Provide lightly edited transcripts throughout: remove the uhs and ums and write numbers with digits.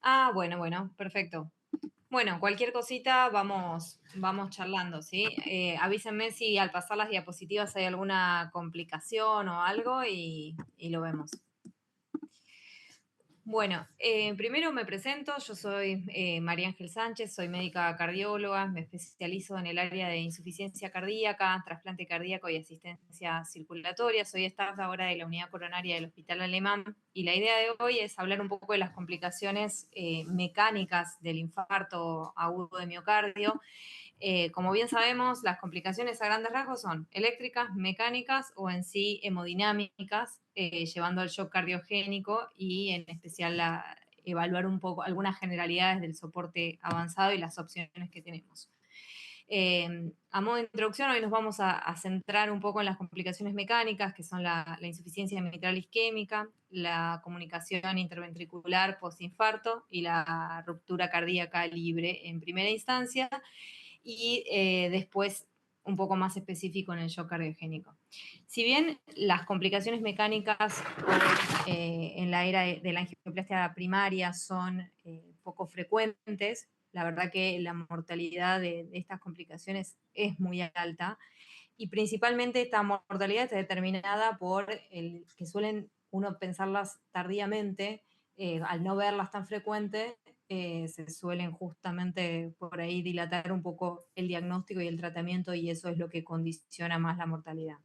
Ah, bueno, perfecto. Bueno, cualquier cosita vamos charlando, ¿sí? Avísenme si al pasar las diapositivas hay alguna complicación o algo y lo vemos. Bueno, primero me presento, yo soy María Ángel Sánchez, soy médica cardióloga, me especializo en el área de insuficiencia cardíaca, trasplante cardíaco y asistencia circulatoria. Soy staff ahora de la unidad coronaria del Hospital Alemán y la idea de hoy es hablar un poco de las complicaciones mecánicas del infarto agudo de miocardio. Como bien sabemos, las complicaciones a grandes rasgos son eléctricas, mecánicas o en sí hemodinámicas, llevando al shock cardiogénico y en especial evaluar un poco algunas generalidades del soporte avanzado y las opciones que tenemos. A modo de introducción, hoy nos vamos a centrar un poco en las complicaciones mecánicas, que son la insuficiencia mitral isquémica, la comunicación interventricular postinfarto y la ruptura cardíaca libre en primera instancia y después un poco más específico en el shock cardiogénico. Si bien las complicaciones mecánicas en la era de la angioplastia primaria son poco frecuentes, la verdad que la mortalidad de estas complicaciones es muy alta y principalmente esta mortalidad está determinada por el que suelen uno pensarlas tardíamente, al no verlas tan frecuentes, se suelen justamente por ahí dilatar un poco el diagnóstico y el tratamiento y eso es lo que condiciona más la mortalidad.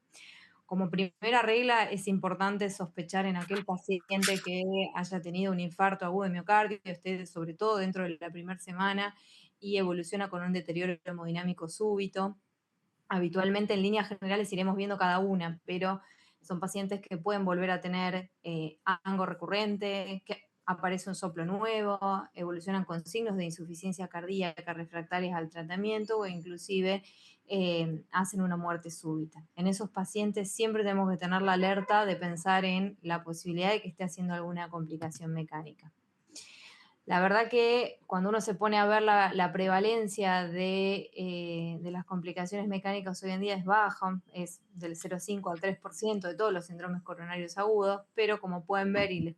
Como primera regla es importante sospechar en aquel paciente que haya tenido un infarto agudo de miocardio, esté sobre todo dentro de la primera semana y evoluciona con un deterioro hemodinámico súbito. Habitualmente en líneas generales iremos viendo cada una, pero son pacientes que pueden volver a tener ANGO recurrente, que aparece un soplo nuevo, evolucionan con signos de insuficiencia cardíaca refractarias al tratamiento o inclusive hacen una muerte súbita. En esos pacientes siempre tenemos que tener la alerta de pensar en la posibilidad de que esté haciendo alguna complicación mecánica. La verdad que cuando uno se pone a ver la prevalencia de las complicaciones mecánicas hoy en día es baja, es del 0,5 al 3% de todos los síndromes coronarios agudos, pero como pueden ver y les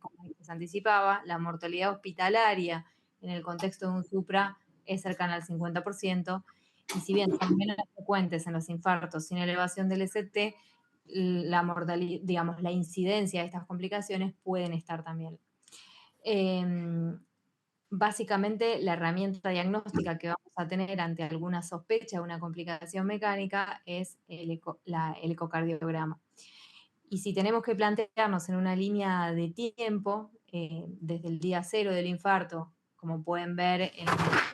anticipaba, la mortalidad hospitalaria en el contexto de un supra es cercana al 50%, y si bien son menos frecuentes en los infartos sin elevación del ST, la mortalidad, digamos, la incidencia de estas complicaciones pueden estar también. Eh, Básicamente, la herramienta diagnóstica que vamos a tener ante alguna sospecha de una complicación mecánica es el ecocardiograma. Y si tenemos que plantearnos en una línea de tiempo, desde el día cero del infarto, como pueden ver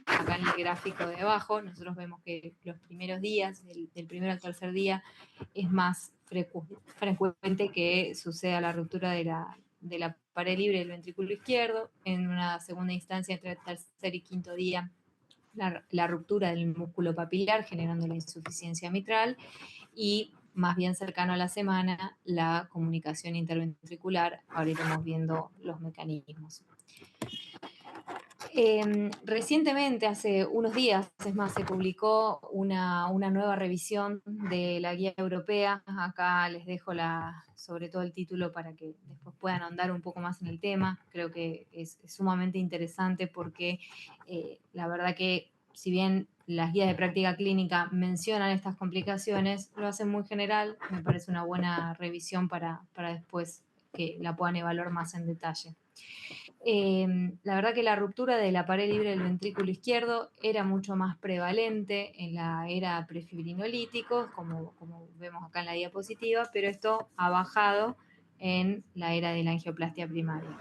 acá en el gráfico de abajo, nosotros vemos que los primeros días, del primero al tercer día, es más frecuente que suceda la ruptura de la pared libre del ventrículo izquierdo. En una segunda instancia, entre el tercer y quinto día, la ruptura del músculo papilar, generando la insuficiencia mitral, y más bien cercano a la semana, la comunicación interventricular. Ahora iremos viendo los mecanismos. Recientemente, hace unos días, es más, se publicó una nueva revisión de la guía europea. Acá les dejo sobre todo el título para que después puedan ahondar un poco más en el tema. Creo que es sumamente interesante porque la verdad que si bien las guías de práctica clínica mencionan estas complicaciones, lo hacen muy general. Me parece una buena revisión para después que la puedan evaluar más en detalle. La verdad que la ruptura de la pared libre del ventrículo izquierdo era mucho más prevalente en la era prefibrinolíticos, como vemos acá en la diapositiva, pero esto ha bajado en la era de la angioplastia primaria.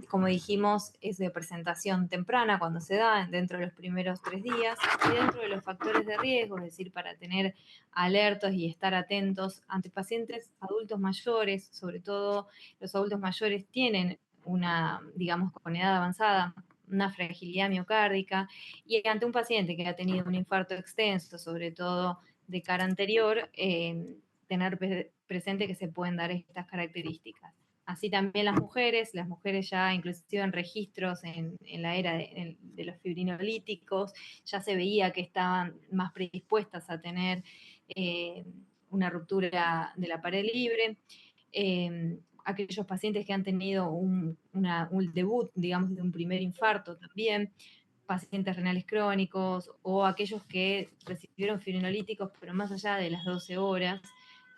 Como dijimos, es de presentación temprana cuando se da, dentro de los primeros 3 días, y dentro de los factores de riesgo, es decir, para tener alertos y estar atentos ante pacientes adultos mayores. Sobre todo los adultos mayores tienen una, digamos, con edad avanzada, una fragilidad miocárdica, y ante un paciente que ha tenido un infarto extenso, sobre todo de cara anterior, tener presente que se pueden dar estas características. Así también las mujeres ya inclusive en registros en la era de los fibrinolíticos, ya se veía que estaban más predispuestas a tener una ruptura de la pared libre. aquellos pacientes que han tenido un debut, digamos, de un primer infarto también, pacientes renales crónicos o aquellos que recibieron fibrinolíticos, pero más allá de las 12 horas,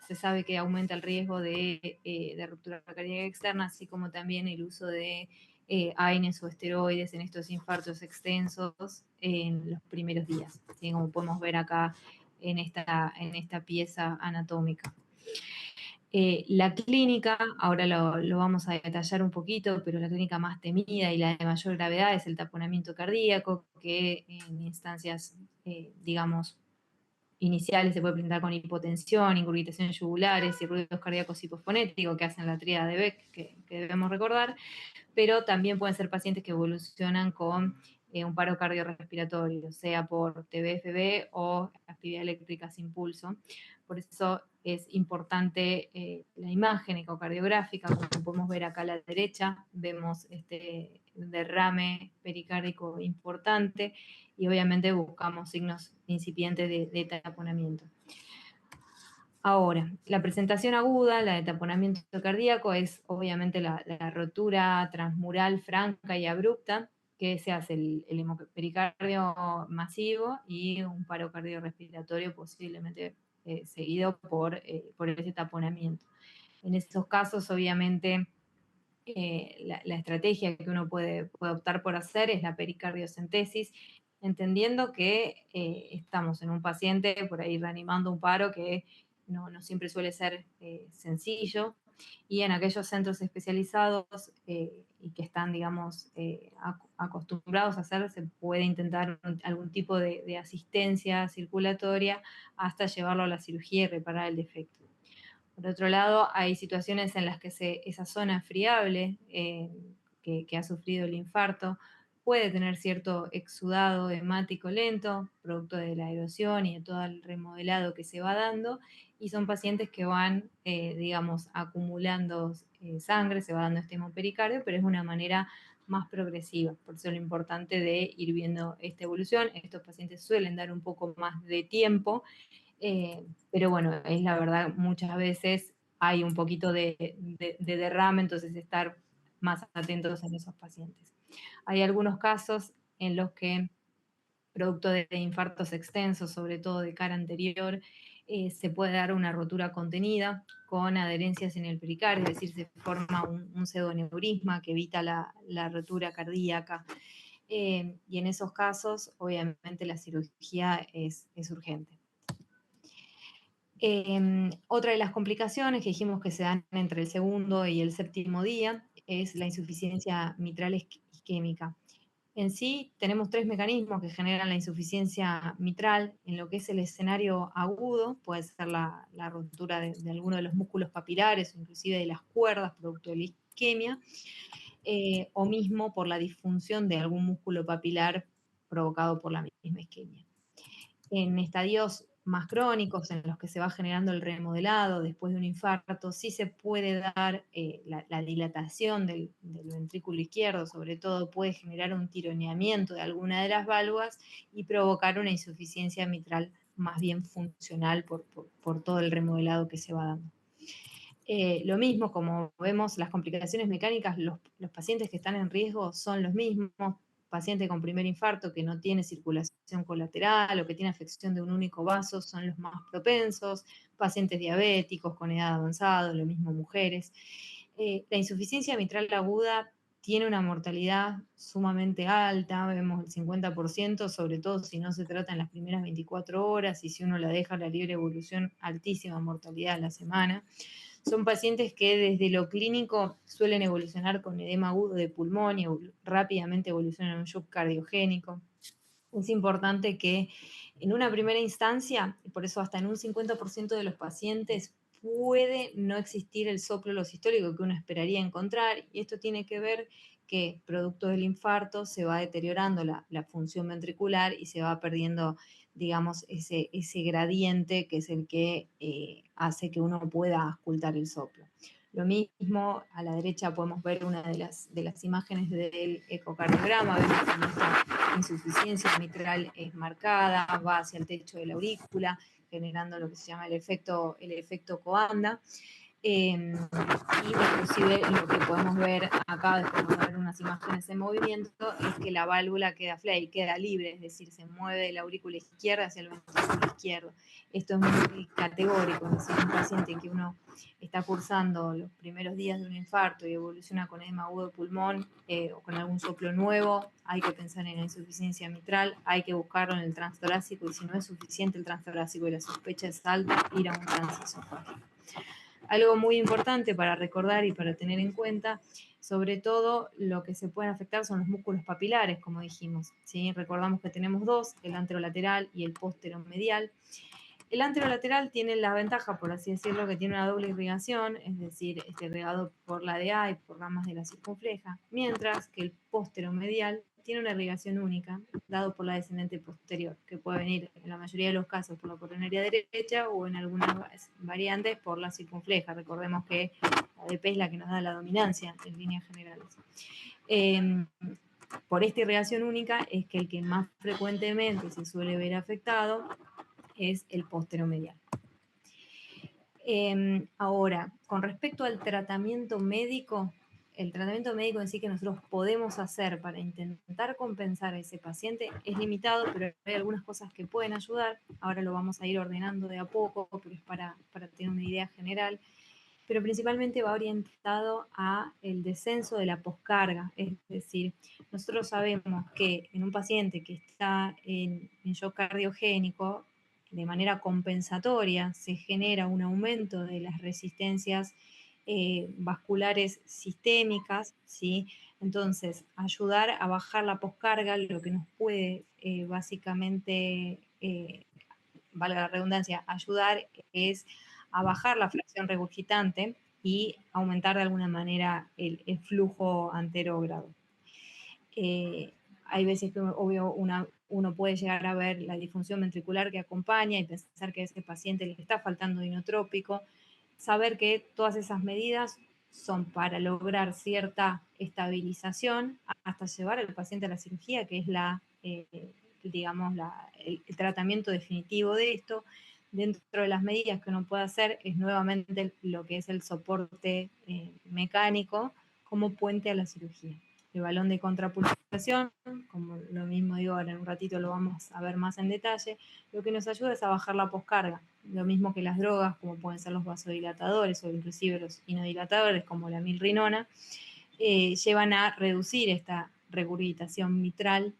se sabe que aumenta el riesgo de ruptura cardíaca externa, así como también el uso de AINES o esteroides en estos infartos extensos en los primeros días, ¿sí? Como podemos ver acá en esta pieza anatómica. La clínica, ahora lo vamos a detallar un poquito, pero la clínica más temida y la de mayor gravedad es el taponamiento cardíaco, que en instancias, digamos, iniciales se puede presentar con hipotensión, incurvitaciones yugulares y ruidos cardíacos hiposfonéticos que hacen la tríada de Beck, que debemos recordar, pero también pueden ser pacientes que evolucionan con un paro cardiorrespiratorio, sea por TBFB o actividad eléctrica sin pulso. Por eso es importante la imagen ecocardiográfica, como podemos ver acá a la derecha, vemos este derrame pericárdico importante y obviamente buscamos signos incipientes de taponamiento. Ahora, la presentación aguda, la de taponamiento cardíaco, es obviamente la rotura transmural franca y abrupta, que se hace el hemopericardio masivo y un paro cardiorrespiratorio posiblemente seguido por ese taponamiento. En esos casos, obviamente, la estrategia que uno puede optar por hacer es la pericardiocentesis, entendiendo que estamos en un paciente por ahí reanimando un paro que no siempre suele ser sencillo, y en aquellos centros especializados y que están, digamos, acostumbrados a hacer, se puede intentar algún tipo de asistencia circulatoria hasta llevarlo a la cirugía y reparar el defecto. Por otro lado, hay situaciones en las que esa zona friable que ha sufrido el infarto puede tener cierto exudado hemático lento, producto de la erosión y de todo el remodelado que se va dando, y son pacientes que van, digamos, acumulando sangre, se va dando este hemopericardio, pero es una manera más progresiva. Por eso lo importante de ir viendo esta evolución. Estos pacientes suelen dar un poco más de tiempo, pero bueno, es la verdad, muchas veces hay un poquito de derrame, entonces estar más atentos en esos pacientes. Hay algunos casos en los que, producto de infartos extensos, sobre todo de cara anterior, se puede dar una rotura contenida con adherencias en el pericardio, es decir, se forma un pseudoneurisma que evita la rotura cardíaca. Y en esos casos, obviamente, la cirugía es urgente. Otra de las complicaciones que dijimos que se dan entre el segundo y el séptimo día es la insuficiencia mitral isquémica. En sí, tenemos tres mecanismos que generan la insuficiencia mitral. En lo que es el escenario agudo, puede ser la ruptura de alguno de los músculos papilares, inclusive de las cuerdas, producto de la isquemia, o mismo por la disfunción de algún músculo papilar provocado por la misma isquemia. En estadios más crónicos, en los que se va generando el remodelado después de un infarto, sí se puede dar la dilatación del ventrículo izquierdo, sobre todo puede generar un tironeamiento de alguna de las válvulas y provocar una insuficiencia mitral más bien funcional por todo el remodelado que se va dando. Lo mismo, como vemos, las complicaciones mecánicas, los pacientes que están en riesgo son los mismos. Paciente con primer infarto que no tiene circulación colateral o que tiene afección de un único vaso son los más propensos. Pacientes diabéticos con edad avanzada, lo mismo mujeres. La insuficiencia mitral aguda tiene una mortalidad sumamente alta, vemos el 50%, sobre todo si no se trata en las primeras 24 horas y si uno la deja a la libre evolución, altísima mortalidad a la semana. Son pacientes que desde lo clínico suelen evolucionar con edema agudo de pulmón y rápidamente evolucionan a un shock cardiogénico. Es importante que en una primera instancia, y por eso hasta en un 50% de los pacientes, puede no existir el soplo sistólico que uno esperaría encontrar, y esto tiene que ver que producto del infarto se va deteriorando la función ventricular y se va perdiendo, digamos, ese gradiente que es el que hace que uno pueda auscultar el soplo. Lo mismo, a la derecha podemos ver una de las imágenes del ecocardiograma, vemos que nuestra insuficiencia mitral es marcada, va hacia el techo de la aurícula, generando lo que se llama el efecto Coanda. Y inclusive lo que podemos ver acá, después de ver unas imágenes en movimiento, es que la válvula queda flay, queda libre, es decir, se mueve de la aurícula izquierda hacia el ventrículo izquierdo. Esto es muy categórico, es decir, un paciente que uno está cursando los primeros días de un infarto y evoluciona con edema agudo de pulmón o con algún soplo nuevo, hay que pensar en la insuficiencia mitral, hay que buscarlo en el transtorácico y si no es suficiente el transtorácico y la sospecha es alta, ir a un transesofágico. Algo muy importante para recordar y para tener en cuenta, sobre todo lo que se pueden afectar son los músculos papilares, como dijimos, ¿sí? Recordamos que tenemos dos, el anterolateral y el posteromedial. El anterolateral tiene la ventaja, por así decirlo, que tiene una doble irrigación, es decir, irrigado por la DA y por ramas de la circunfleja, mientras que el posteromedial tiene una irrigación única, dado por la descendente posterior, que puede venir en la mayoría de los casos por la coronaria derecha o en algunas variantes por la circunfleja. Recordemos que la DP es la que nos da la dominancia en líneas generales. Por esta irrigación única es que el que más frecuentemente se suele ver afectado es el posteromedial. Ahora, con respecto al tratamiento médico, el tratamiento médico en sí que nosotros podemos hacer para intentar compensar a ese paciente es limitado, pero hay algunas cosas que pueden ayudar. Ahora lo vamos a ir ordenando de a poco, pero es para tener una idea general. Pero principalmente va orientado a el descenso de la poscarga. Es decir, nosotros sabemos que en un paciente que está en shock cardiogénico, de manera compensatoria se genera un aumento de las resistencias vasculares sistémicas, ¿sí? Entonces, ayudar a bajar la poscarga, lo que nos puede básicamente, valga la redundancia, ayudar es a bajar la fracción regurgitante y aumentar de alguna manera el flujo anterógrado. Hay veces que, obvio, uno puede llegar a ver la disfunción ventricular que acompaña y pensar que a ese paciente le está faltando dinotrópico. Saber que todas esas medidas son para lograr cierta estabilización hasta llevar al paciente a la cirugía, que es digamos, el tratamiento definitivo de esto. Dentro de las medidas que uno puede hacer es nuevamente lo que es el soporte mecánico como puente a la cirugía. El balón de contrapulsación, como lo mismo digo ahora en un ratito lo vamos a ver más en detalle, lo que nos ayuda es a bajar la poscarga, lo mismo que las drogas, como pueden ser los vasodilatadores o inclusive los inodilatadores, como la milrinona, llevan a reducir esta regurgitación mitral,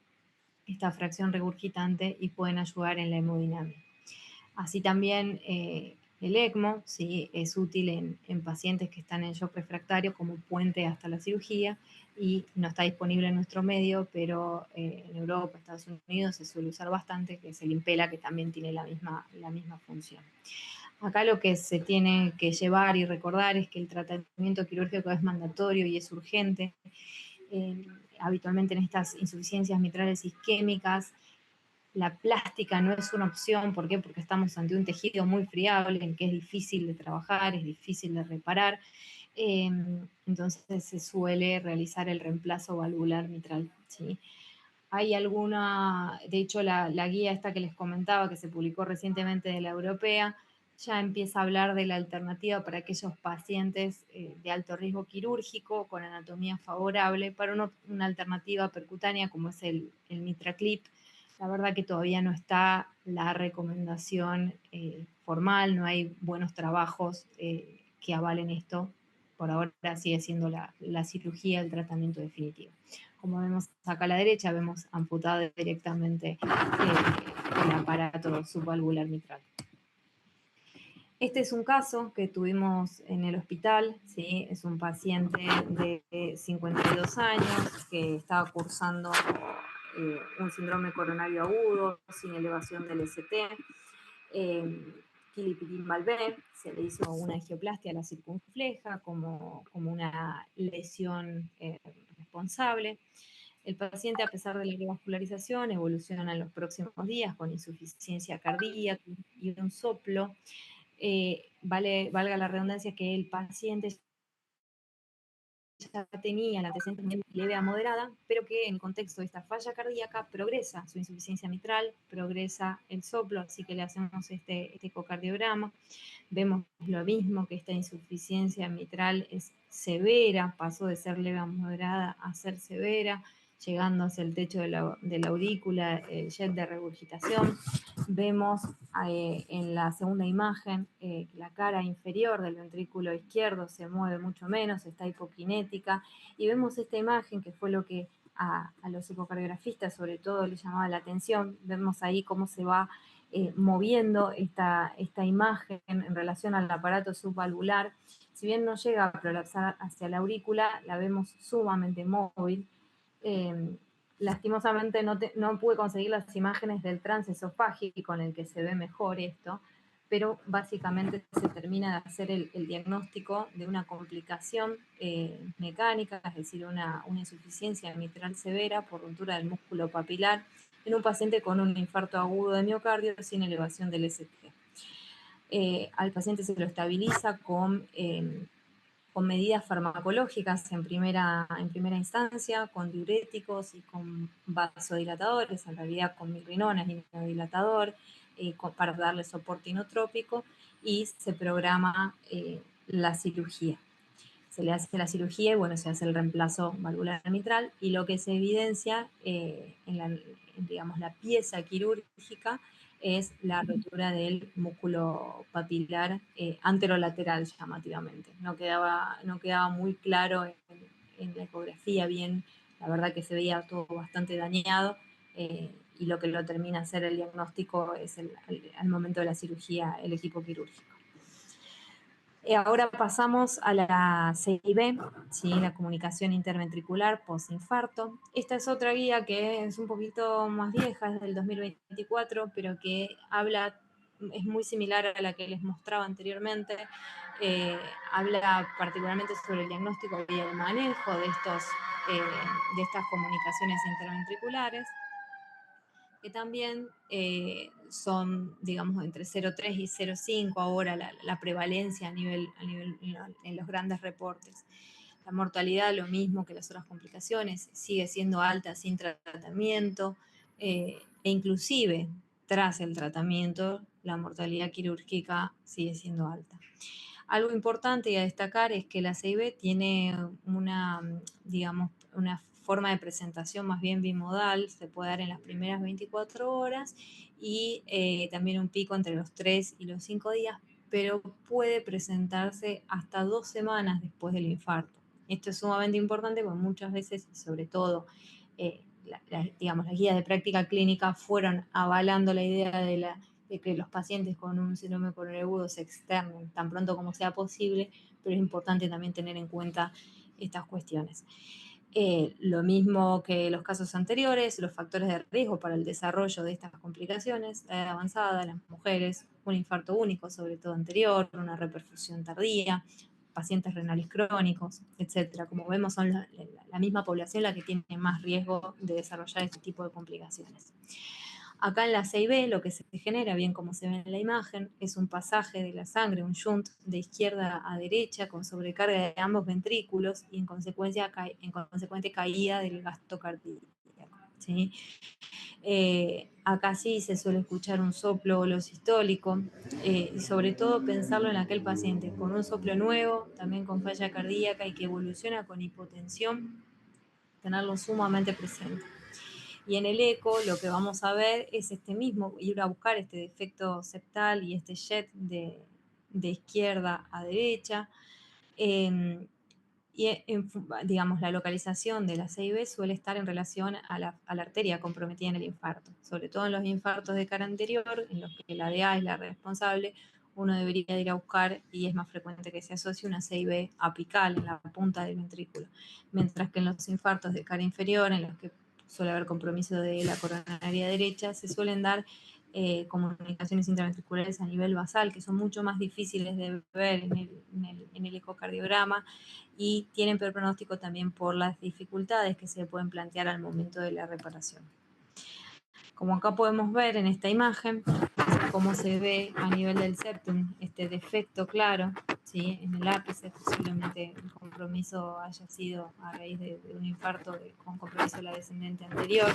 esta fracción regurgitante y pueden ayudar en la hemodinamia. Así también el ECMO, ¿sí? Es útil en pacientes que están en shock refractario como puente hasta la cirugía y no está disponible en nuestro medio, pero en Europa, Estados Unidos se suele usar bastante, que es el Impela, que también tiene la misma función. Acá lo que se tiene que llevar y recordar es que el tratamiento quirúrgico es mandatorio y es urgente. Habitualmente en estas insuficiencias mitrales isquémicas, la plástica no es una opción. ¿Por qué? Porque estamos ante un tejido muy friable, en que es difícil de trabajar, es difícil de reparar. Entonces se suele realizar el reemplazo valvular mitral, ¿sí? Hay alguna, de hecho la guía esta que les comentaba, que se publicó recientemente de la europea, ya empieza a hablar de la alternativa para aquellos pacientes de alto riesgo quirúrgico con anatomía favorable para una alternativa percutánea como es el MitraClip. La verdad que todavía no está la recomendación formal, no hay buenos trabajos que avalen esto. Por ahora sigue siendo la cirugía el tratamiento definitivo. Como vemos acá a la derecha, vemos amputado directamente el aparato subvalvular mitral. Este es un caso que tuvimos en el hospital, ¿sí? Es un paciente de 52 años que estaba cursando un síndrome coronario agudo sin elevación del ST, Quilipirim-Balbé, se le hizo una angioplastia a la circunfleja como una lesión responsable. El paciente, a pesar de la revascularización, evoluciona en los próximos días con insuficiencia cardíaca y un soplo. Valga la redundancia que el paciente ya tenía el antecedente leve a moderada, pero que en el contexto de esta falla cardíaca progresa su insuficiencia mitral, progresa el soplo, así que le hacemos este ecocardiograma. Vemos lo mismo, que esta insuficiencia mitral es severa, pasó de ser leve a moderada a ser severa, llegando hacia el techo de la aurícula, el jet de regurgitación. Vemos en la segunda imagen la cara inferior del ventrículo izquierdo se mueve mucho menos, está hipokinética, y vemos esta imagen que fue lo que a los ecocardiografistas sobre todo les llamaba la atención. Vemos ahí cómo se va moviendo esta imagen en relación al aparato subvalvular. Si bien no llega a prolapsar hacia la aurícula, la vemos sumamente móvil. Lastimosamente no pude conseguir las imágenes del transesofágico en el que se ve mejor esto, pero básicamente se termina de hacer el diagnóstico de una complicación mecánica, es decir, una insuficiencia mitral severa por ruptura del músculo papilar en un paciente con un infarto agudo de miocardio sin elevación del ST. Al paciente se lo estabiliza con medidas farmacológicas en primera instancia, con diuréticos y con vasodilatadores, en realidad con milrinona, es inmunodilatador, para darle soporte inotrópico, y se programa la cirugía. Se le hace la cirugía y bueno, se hace el reemplazo valvular mitral, y lo que se evidencia digamos, la pieza quirúrgica es la rotura del músculo papilar anterolateral llamativamente. No quedaba muy claro en la ecografía bien, la verdad que se veía todo bastante dañado, y lo que lo termina hacer el diagnóstico es al momento de la cirugía el equipo quirúrgico. Ahora pasamos a la CIB, ¿sí? La comunicación interventricular postinfarto. Esta es otra guía que es un poquito más vieja, es del 2024, pero que es muy similar a la que les mostraba anteriormente. Habla particularmente sobre el diagnóstico y el manejo de estas comunicaciones interventriculares, que también son, digamos, entre 0,3 y 0,5 ahora la prevalencia en los grandes reportes. La mortalidad, lo mismo que las otras complicaciones, sigue siendo alta sin tratamiento, e inclusive tras el tratamiento, la mortalidad quirúrgica sigue siendo alta. Algo importante a destacar es que la CIB tiene digamos, una forma de presentación más bien bimodal, se puede dar en las primeras 24 horas y también un pico entre los 3 y los 5 días, pero puede presentarse hasta 2 semanas después del infarto. Esto es sumamente importante porque muchas veces, sobre todo, digamos, las guías de práctica clínica fueron avalando la idea de que los pacientes con un síndrome coronario agudo se externen tan pronto como sea posible, pero es importante también tener en cuenta estas cuestiones. Lo mismo que los casos anteriores, los factores de riesgo para el desarrollo de estas complicaciones, la edad avanzada, las mujeres, un infarto único, sobre todo anterior, una reperfusión tardía, pacientes renales crónicos, etcétera. Como vemos, son la misma población la que tiene más riesgo de desarrollar este tipo de complicaciones. Acá en la CIB lo que se genera, bien como se ve en la imagen, es un pasaje de la sangre, un shunt de izquierda a derecha con sobrecarga de ambos ventrículos y en consecuente caída del gasto cardíaco, ¿sí? Acá sí se suele escuchar un soplo holosistólico, y sobre todo pensarlo en aquel paciente con un soplo nuevo, también con falla cardíaca y que evoluciona con hipotensión, tenerlo sumamente presente. Y en el eco lo que vamos a ver es ir a buscar este defecto septal y este jet de izquierda a derecha. Digamos, la localización de la CIB suele estar en relación a la arteria comprometida en el infarto. Sobre todo en los infartos de cara anterior, en los que la DA es la responsable, uno debería ir a buscar, y es más frecuente que se asocie una CIB apical en la punta del ventrículo. Mientras que en los infartos de cara inferior, en los que suele haber compromiso de la coronaria derecha, se suelen dar comunicaciones intraventriculares a nivel basal, que son mucho más difíciles de ver en el ecocardiograma y tienen peor pronóstico también por las dificultades que se pueden plantear al momento de la reparación. Como acá podemos ver en esta imagen, cómo se ve a nivel del septum este defecto claro, ¿sí? En el ápice, posiblemente el compromiso haya sido a raíz de un infarto con compromiso de la descendente anterior,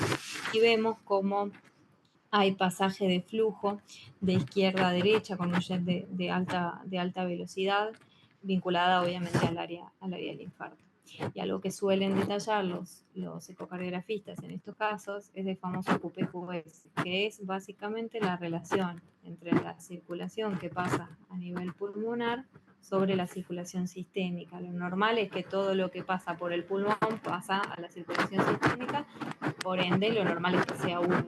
y vemos cómo hay pasaje de flujo de izquierda a derecha con un jet de alta velocidad, vinculada obviamente al área del infarto. Y algo que suelen detallar los ecocardiografistas en estos casos es el famoso QPQS, que es básicamente la relación entre la circulación que pasa a nivel pulmonar sobre la circulación sistémica. Lo normal es que todo lo que pasa por el pulmón pasa a la circulación sistémica, por ende lo normal es que sea uno.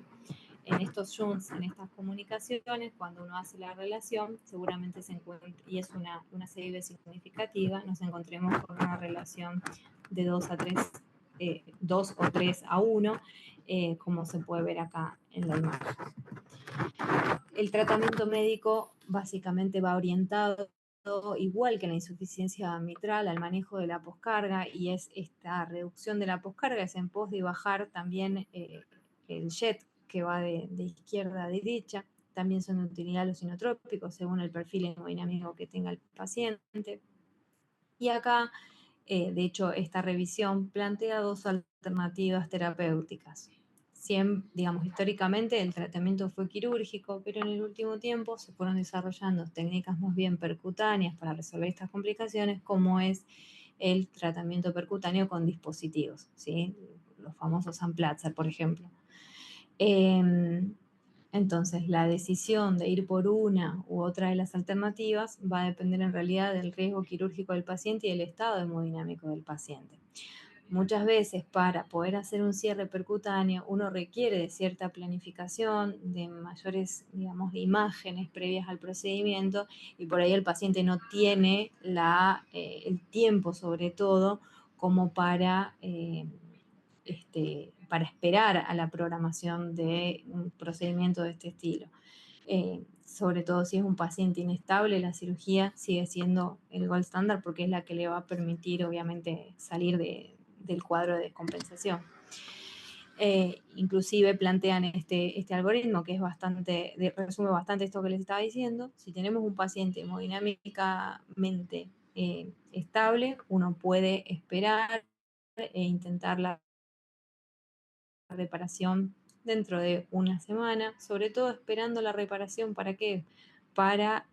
En estos shunts, en estas comunicaciones, cuando uno hace la relación, seguramente se encuentra, y es una CIB significativa, nos encontremos con una relación de 2 a 3, 2 o 3 a 1, como se puede ver acá en la imagen. El tratamiento médico básicamente va orientado, igual que la insuficiencia mitral, al manejo de la poscarga, y es esta reducción de la poscarga es en pos de bajar también el jet que va de izquierda a derecha. También son de utilidad los inotrópicos según el perfil hemodinámico que tenga el paciente. Y acá, de hecho, esta revisión plantea dos alternativas terapéuticas. Digamos, históricamente el tratamiento fue quirúrgico, pero en el último tiempo se fueron desarrollando técnicas más bien percutáneas para resolver estas complicaciones, como es el tratamiento percutáneo con dispositivos, ¿sí? Los famosos Amplatzer, por ejemplo. Entonces, la decisión de ir por una u otra de las alternativas va a depender en realidad del riesgo quirúrgico del paciente y del estado hemodinámico del paciente. Muchas veces, para poder hacer un cierre percutáneo, uno requiere de cierta planificación, de mayores, digamos, imágenes previas al procedimiento, y por ahí el paciente no tiene el tiempo, sobre todo, como para esperar a la programación de un procedimiento de este estilo. Sobre todo si es un paciente inestable, la cirugía sigue siendo el gold standard porque es la que le va a permitir, obviamente, salir del cuadro de descompensación. Inclusive plantean este algoritmo que es resume bastante esto que les estaba diciendo. Si tenemos un paciente hemodinámicamente estable, uno puede esperar e intentar la reparación dentro de una semana, sobre todo esperando la reparación, ¿para qué? Para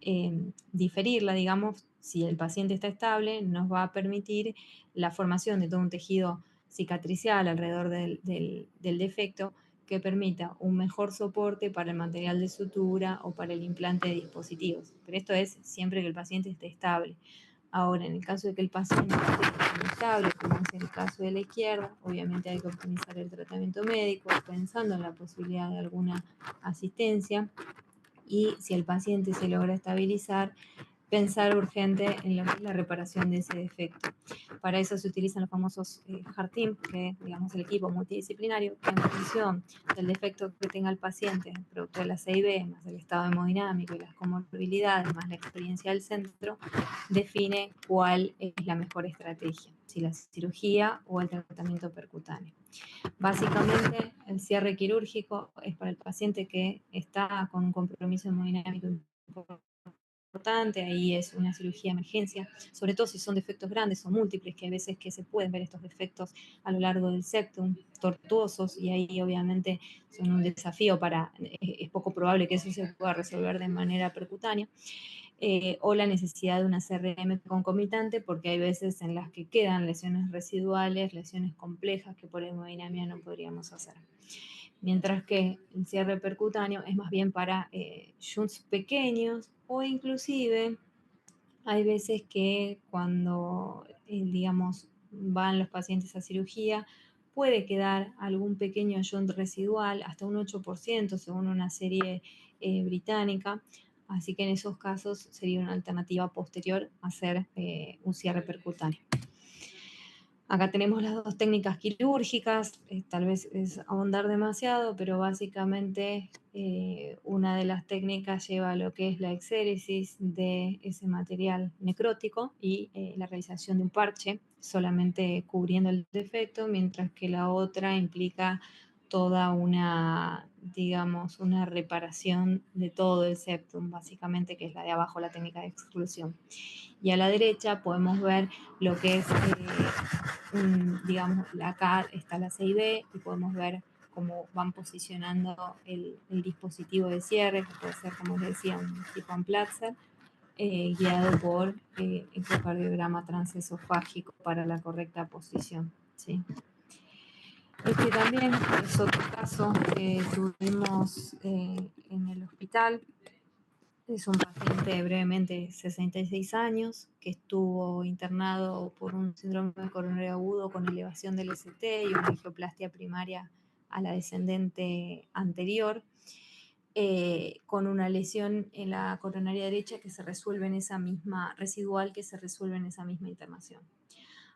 diferirla, digamos, si el paciente está estable, nos va a permitir la formación de todo un tejido cicatricial alrededor del defecto que permita un mejor soporte para el material de sutura o para el implante de dispositivos. Pero esto es siempre que el paciente esté estable. Ahora, en el caso de que el paciente esté inestable, como es el caso de la izquierda, obviamente hay que optimizar el tratamiento médico pensando en la posibilidad de alguna asistencia, y si el paciente se logra estabilizar, pensar urgente en lo que es la reparación de ese defecto. Para eso se utilizan los famosos Heart Team, que es, digamos, el equipo multidisciplinario que en función del defecto que tenga el paciente, producto de la CIB, más el estado hemodinámico y las comorbilidades, más la experiencia del centro, define cuál es la mejor estrategia, si la cirugía o el tratamiento percutáneo. Básicamente, el cierre quirúrgico es para el paciente que está con un compromiso hemodinámico importante, ahí es una cirugía de emergencia, sobre todo si son defectos grandes o múltiples, que hay veces que se pueden ver estos defectos a lo largo del septum, tortuosos, y ahí obviamente son un desafío es poco probable que eso se pueda resolver de manera percutánea. O la necesidad de una CRM concomitante, porque hay veces en las que quedan lesiones residuales, lesiones complejas que por hemodinamia no podríamos hacer. Mientras que el cierre percutáneo es más bien para shunts pequeños, o inclusive hay veces que cuando, digamos, van los pacientes a cirugía, puede quedar algún pequeño shunt residual, hasta un 8% según una serie británica. Así que en esos casos sería una alternativa posterior hacer un cierre percutáneo. Acá tenemos las dos técnicas quirúrgicas, tal vez es ahondar demasiado, pero básicamente una de las técnicas lleva lo que es la exéresis de ese material necrótico y la realización de un parche, solamente cubriendo el defecto, mientras que la otra implica toda una, digamos, una reparación de todo el septum, básicamente, que es la de abajo, la técnica de exclusión. Y a la derecha podemos ver lo que es, digamos, acá está la CIB y podemos ver cómo van posicionando el dispositivo de cierre, que puede ser, como les decía, un tipo Amplatzer, guiado por ecocardiograma transesofágico para la correcta posición, ¿sí? Este también es otro caso que tuvimos en el hospital. Es un paciente brevemente 66 años que estuvo internado por un síndrome coronario agudo con elevación del ST y una angioplastia primaria a la descendente anterior, con una lesión en la coronaria derecha que se resuelve en esa misma residual que se resuelve en esa misma internación.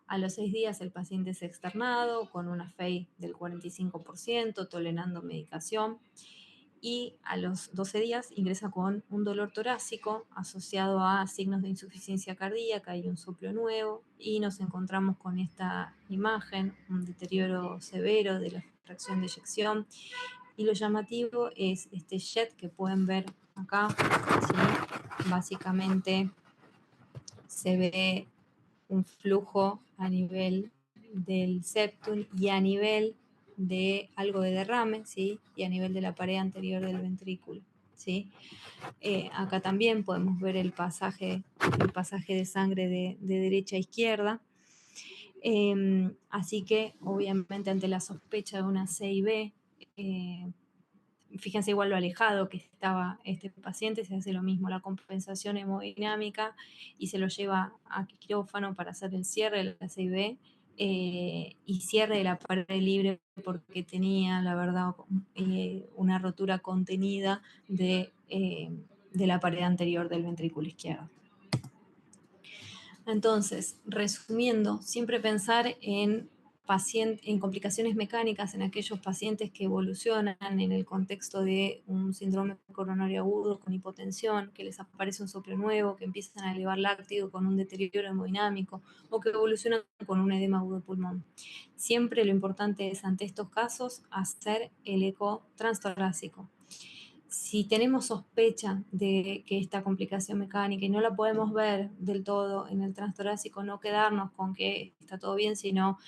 A los 6 días el paciente es externado con una FEI del 45%, tolerando medicación, y a los 12 días ingresa con un dolor torácico asociado a signos de insuficiencia cardíaca y un soplo nuevo, y nos encontramos con esta imagen, un deterioro severo de la fracción de eyección, y lo llamativo es este jet que pueden ver acá, ¿sí? Básicamente se ve un flujo a nivel del septum y a nivel de algo de derrame, ¿sí? Y a nivel de la pared anterior del ventrículo, ¿sí? Acá también podemos ver el pasaje de sangre de derecha a izquierda. Así que, obviamente, ante la sospecha de una CIB, fíjense igual lo alejado que estaba este paciente, se hace lo mismo, la compensación hemodinámica, y se lo lleva a quirófano para hacer el cierre de la CIB y cierre de la pared libre, porque tenía, la verdad, una rotura contenida de la pared anterior del ventrículo izquierdo. Entonces, resumiendo, siempre pensar en complicaciones mecánicas en aquellos pacientes que evolucionan en el contexto de un síndrome coronario agudo con hipotensión, que les aparece un soplo nuevo, que empiezan a elevar lácteo con un deterioro hemodinámico o que evolucionan con un edema agudo de pulmón. Siempre lo importante es, ante estos casos, hacer el eco transtorácico. Si tenemos sospecha de que esta complicación mecánica y no la podemos ver del todo en el transtorácico, no quedarnos con que está todo bien, sino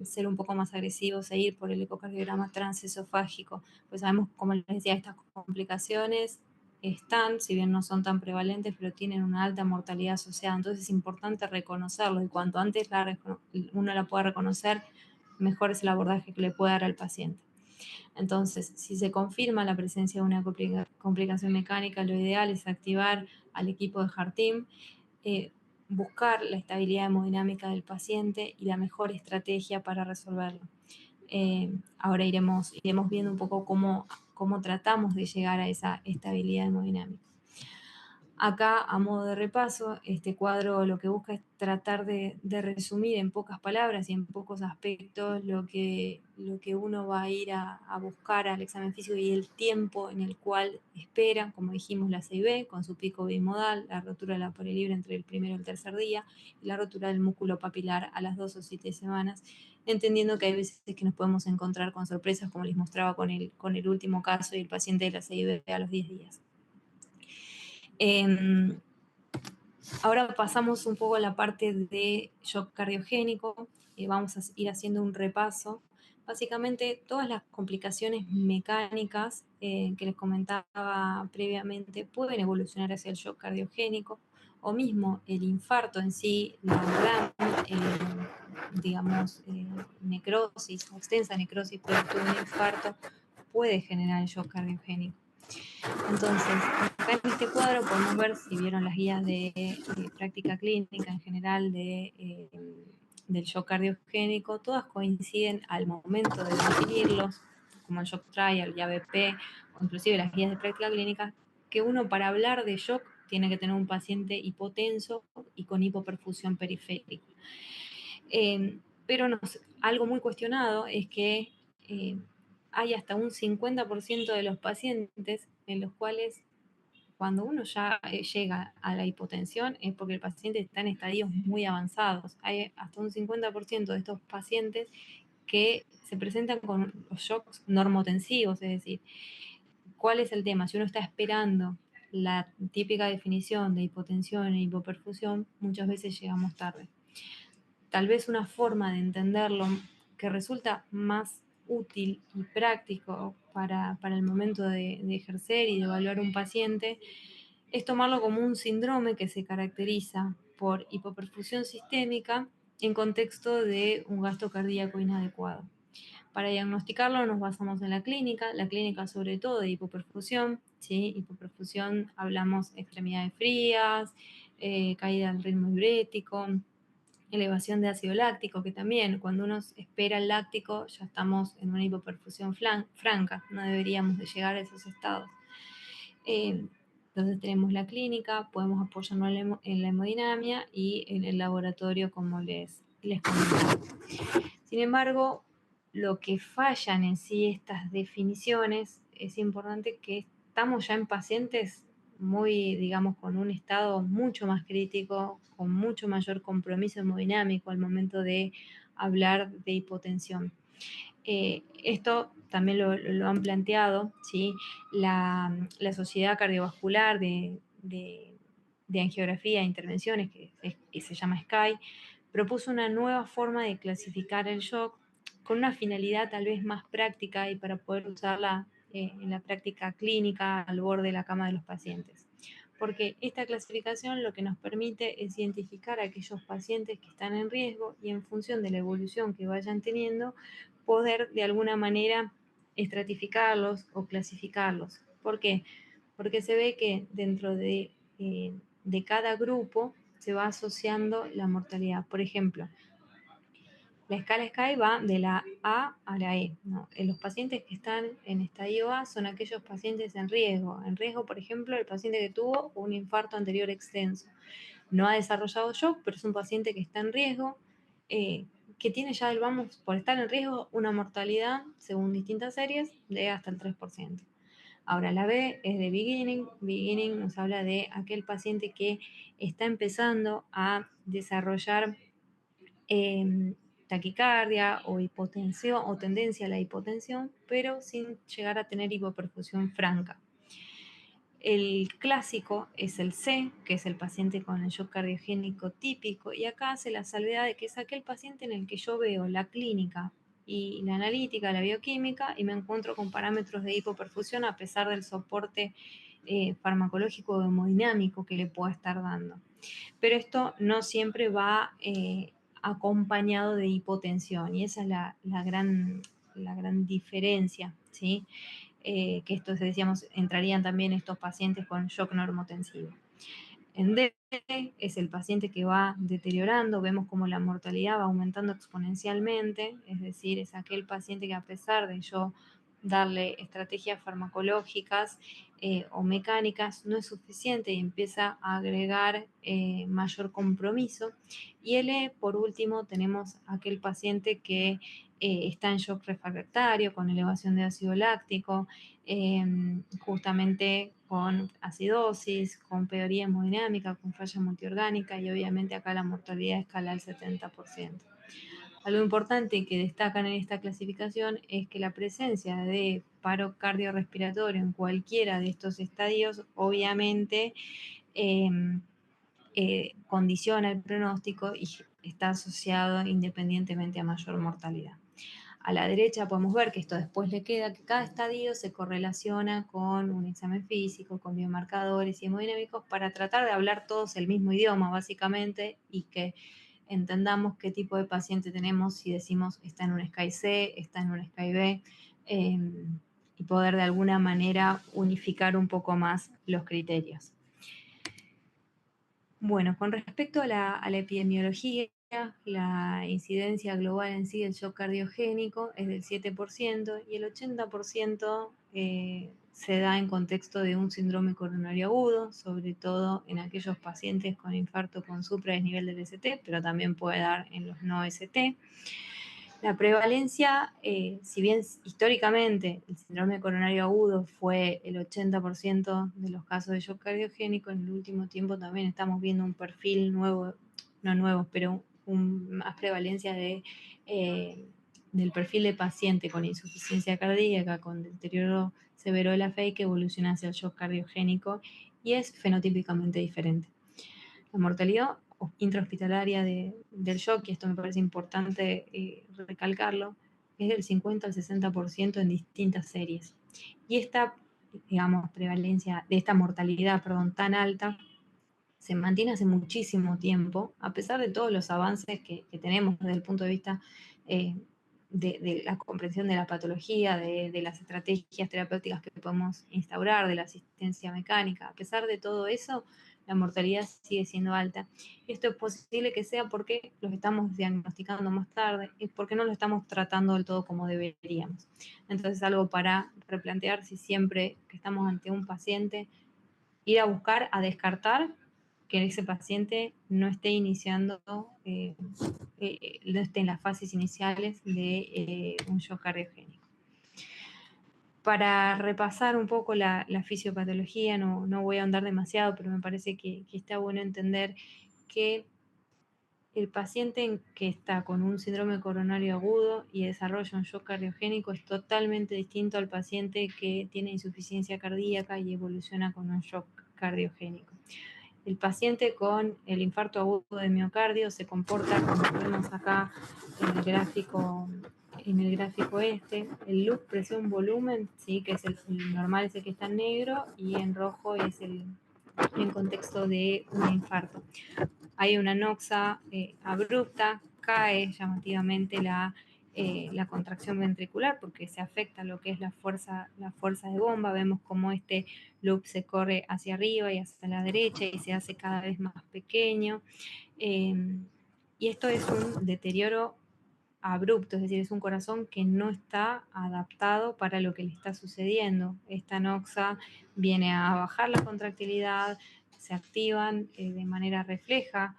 ser un poco más agresivos e ir por el ecocardiograma transesofágico. Pues sabemos, como les decía, estas complicaciones están, si bien no son tan prevalentes, pero tienen una alta mortalidad asociada. Entonces es importante reconocerlo, y cuanto antes uno la pueda reconocer, mejor es el abordaje que le puede dar al paciente. Entonces, si se confirma la presencia de una complicación mecánica, lo ideal es activar al equipo de HeartTeam, buscar la estabilidad hemodinámica del paciente y la mejor estrategia para resolverlo. Ahora iremos viendo un poco cómo tratamos de llegar a esa estabilidad hemodinámica. Acá, a modo de repaso, este cuadro lo que busca es tratar de resumir en pocas palabras y en pocos aspectos lo que uno va a ir a buscar al examen físico y el tiempo en el cual espera, como dijimos, la CIB con su pico bimodal, la rotura de la pared libre entre el primero y el tercer día, y la rotura del músculo papilar a las 2 o 7 semanas, entendiendo que hay veces que nos podemos encontrar con sorpresas, como les mostraba con el último caso y el paciente de la CIB a los 10 días. Ahora pasamos un poco a la parte de shock cardiogénico. Vamos a ir haciendo un repaso. Básicamente, todas las complicaciones mecánicas que les comentaba previamente pueden evolucionar hacia el shock cardiogénico, o mismo el infarto en sí, la gran, digamos, necrosis, extensa necrosis producto de un infarto, puede generar el shock cardiogénico. Entonces, acá en este cuadro podemos ver, si vieron las guías de práctica clínica en general del shock cardiogénico, todas coinciden al momento de definirlos, como el shock trial, el ABP, o inclusive las guías de práctica clínica, que uno, para hablar de shock, tiene que tener un paciente hipotenso y con hipoperfusión periférica. Pero algo muy cuestionado es que hay hasta un 50% de los pacientes en los cuales, cuando uno ya llega a la hipotensión, es porque el paciente está en estadios muy avanzados. Hay hasta un 50% de estos pacientes que se presentan con los shocks normotensivos, es decir, ¿cuál es el tema? Si uno está esperando la típica definición de hipotensión e hipoperfusión, muchas veces llegamos tarde. Tal vez una forma de entenderlo que resulta más útil y práctico para el momento de ejercer y de evaluar un paciente es tomarlo como un síndrome que se caracteriza por hipoperfusión sistémica en contexto de un gasto cardíaco inadecuado. Para diagnosticarlo nos basamos en la clínica sobre todo de hipoperfusión, ¿sí? Hipoperfusión hablamos extremidades frías, caída del ritmo diurético, elevación de ácido láctico, que también cuando uno espera el láctico ya estamos en una hipoperfusión franca, no deberíamos de llegar a esos estados. Entonces tenemos la clínica, podemos apoyarnos en la hemodinamia y en el laboratorio como les comentaba. Sin embargo, lo que fallan en sí estas definiciones, es importante que estamos ya en pacientes muy, digamos, con un estado mucho más crítico, con mucho mayor compromiso hemodinámico al momento de hablar de hipotensión. Esto también lo han planteado, ¿sí? La Sociedad Cardiovascular de Angiografía e Intervenciones, que se llama SCAI, propuso una nueva forma de clasificar el shock con una finalidad tal vez más práctica y para poder usarla en la práctica clínica al borde de la cama de los pacientes. Porque esta clasificación lo que nos permite es identificar a aquellos pacientes que están en riesgo y en función de la evolución que vayan teniendo, poder de alguna manera estratificarlos o clasificarlos. ¿Por qué? Porque se ve que dentro de cada grupo se va asociando la mortalidad. Por ejemplo, la escala SCAI va de la A a la E, ¿no? Los pacientes que están en estadio A son aquellos pacientes en riesgo. En riesgo, por ejemplo, el paciente que tuvo un infarto anterior extenso. No ha desarrollado shock, pero es un paciente que está en riesgo, que tiene ya, vamos, por estar en riesgo, una mortalidad, según distintas series, de hasta el 3%. Ahora, la B es de beginning. Beginning nos habla de aquel paciente que está empezando a desarrollar taquicardia o hipotensión o tendencia a la hipotensión, pero sin llegar a tener hipoperfusión franca. El clásico es el C, que es el paciente con el shock cardiogénico típico, y acá hace la salvedad de que es aquel paciente en el que yo veo la clínica y la analítica, la bioquímica, y me encuentro con parámetros de hipoperfusión a pesar del soporte farmacológico o hemodinámico que le pueda estar dando. Pero esto no siempre va acompañado de hipotensión, y esa es la gran diferencia, ¿sí? Que estos, decíamos, entrarían también estos pacientes con shock normotensivo. En D es el paciente que va deteriorando, vemos como la mortalidad va aumentando exponencialmente, es decir, es aquel paciente que a pesar de yo darle estrategias farmacológicas o mecánicas no es suficiente y empieza a agregar mayor compromiso. Y L, por último, tenemos aquel paciente que está en shock refractario, con elevación de ácido láctico, justamente con acidosis, con peoría hemodinámica, con falla multiorgánica, y obviamente acá la mortalidad escala al 70%. Algo importante que destacan en esta clasificación es que la presencia de paro cardiorrespiratorio en cualquiera de estos estadios obviamente condiciona el pronóstico y está asociado independientemente a mayor mortalidad. A la derecha podemos ver que esto después le queda, que cada estadio se correlaciona con un examen físico, con biomarcadores y hemodinámicos para tratar de hablar todos el mismo idioma, básicamente, y que entendamos qué tipo de paciente tenemos si decimos está en un SCAI C, está en un SCAI B, y poder de alguna manera unificar un poco más los criterios. Bueno, con respecto a la epidemiología, la incidencia global en sí del shock cardiogénico es del 7% y el 80% se da en contexto de un síndrome coronario agudo, sobre todo en aquellos pacientes con infarto con supradesnivel del ST, pero también puede dar en los no ST. La prevalencia, si bien históricamente el síndrome coronario agudo fue el 80% de los casos de shock cardiogénico, en el último tiempo también estamos viendo un perfil nuevo, no nuevo, pero más prevalencia de del perfil de paciente con insuficiencia cardíaca, con deterioro severo de la fe, que evoluciona hacia el shock cardiogénico y es fenotípicamente diferente. La mortalidad intrahospitalaria del shock, y esto me parece importante recalcarlo, es del 50 al 60% en distintas series. Y esta, digamos, prevalencia de esta mortalidad, perdón, tan alta, se mantiene hace muchísimo tiempo, a pesar de todos los avances que tenemos desde el punto de vista eh, de la comprensión de la patología, de las estrategias terapéuticas que podemos instaurar, de la asistencia mecánica. A pesar de todo eso, la mortalidad sigue siendo alta. Esto es posible que sea porque los estamos diagnosticando más tarde y porque no lo estamos tratando del todo como deberíamos. Entonces, algo para replantear si siempre que estamos ante un paciente, ir a buscar, a descartar que ese paciente no esté iniciando, no esté en las fases iniciales de un shock cardiogénico. Para repasar un poco la fisiopatología, no voy a ahondar demasiado, pero me parece que está bueno entender que el paciente que está con un síndrome coronario agudo y desarrolla un shock cardiogénico es totalmente distinto al paciente que tiene insuficiencia cardíaca y evoluciona con un shock cardiogénico. El paciente con el infarto agudo de miocardio se comporta como vemos acá en el gráfico, este. El loop presión volumen, ¿sí? Que es el normal, es el que está en negro, y en rojo es el en contexto de un infarto. Hay una anoxia abrupta, cae llamativamente la contracción ventricular porque se afecta lo que es la fuerza de bomba. Vemos cómo este loop se corre hacia arriba y hacia la derecha y se hace cada vez más pequeño. Y esto es un deterioro abrupto, es decir, es un corazón que no está adaptado para lo que le está sucediendo. Esta anoxia viene a bajar la contractilidad, se activan de manera refleja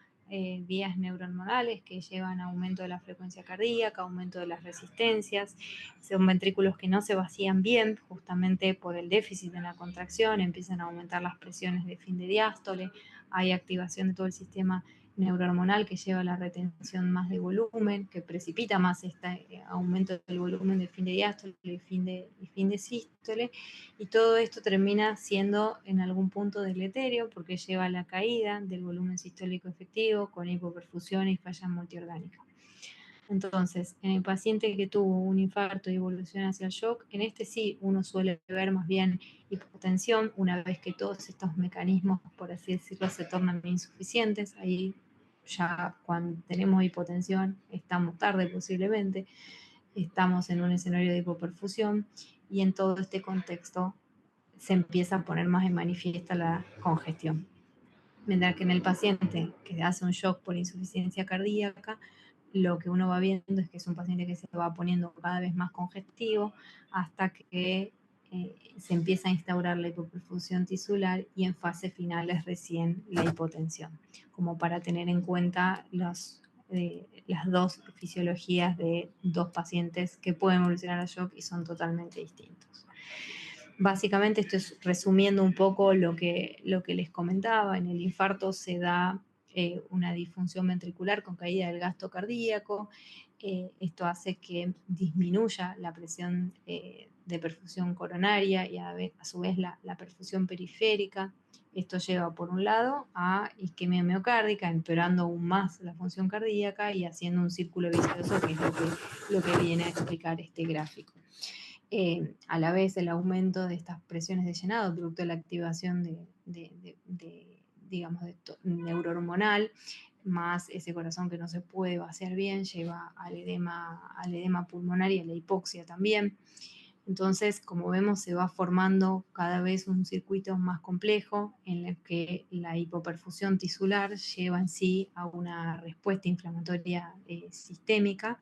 vías neuronales que llevan a aumento de la frecuencia cardíaca, aumento de las resistencias. Son ventrículos que no se vacían bien justamente por el déficit en la contracción, empiezan a aumentar las presiones de fin de diástole, hay activación de todo el sistema neurohormonal que lleva a la retención más de volumen, que precipita más este aumento del volumen de fin de diástole y fin de sístole, y todo esto termina siendo en algún punto deleterio porque lleva a la caída del volumen sistólico efectivo con hipoperfusión y falla multiorgánica. Entonces, en el paciente que tuvo un infarto y evoluciona hacia el shock, en este sí uno suele ver más bien hipotensión, una vez que todos estos mecanismos, por así decirlo, se tornan insuficientes. Ahí ya cuando tenemos hipotensión estamos tarde posiblemente, estamos en un escenario de hipoperfusión y en todo este contexto se empieza a poner más en manifiesta la congestión. Mientras que en el paciente que hace un shock por insuficiencia cardíaca, lo que uno va viendo es que es un paciente que se va poniendo cada vez más congestivo hasta que se empieza a instaurar la hipoperfusión tisular y en fase final es recién la hipotensión, como para tener en cuenta las dos fisiologías de dos pacientes que pueden evolucionar a shock y son totalmente distintos. Básicamente esto es resumiendo un poco lo que les comentaba. En el infarto se da una disfunción ventricular con caída del gasto cardíaco. Esto hace que disminuya la presión de perfusión coronaria y a su vez la perfusión periférica. Esto lleva por un lado a isquemia miocárdica, empeorando aún más la función cardíaca y haciendo un círculo vicioso, que es lo que viene a explicar este gráfico. A la vez el aumento de estas presiones de llenado, producto de la activación digamos, neurohormonal, más ese corazón que no se puede vaciar bien, lleva al edema pulmonar y a la hipoxia también. Entonces, como vemos, se va formando cada vez un circuito más complejo en el que la hipoperfusión tisular lleva en sí a una respuesta inflamatoria sistémica,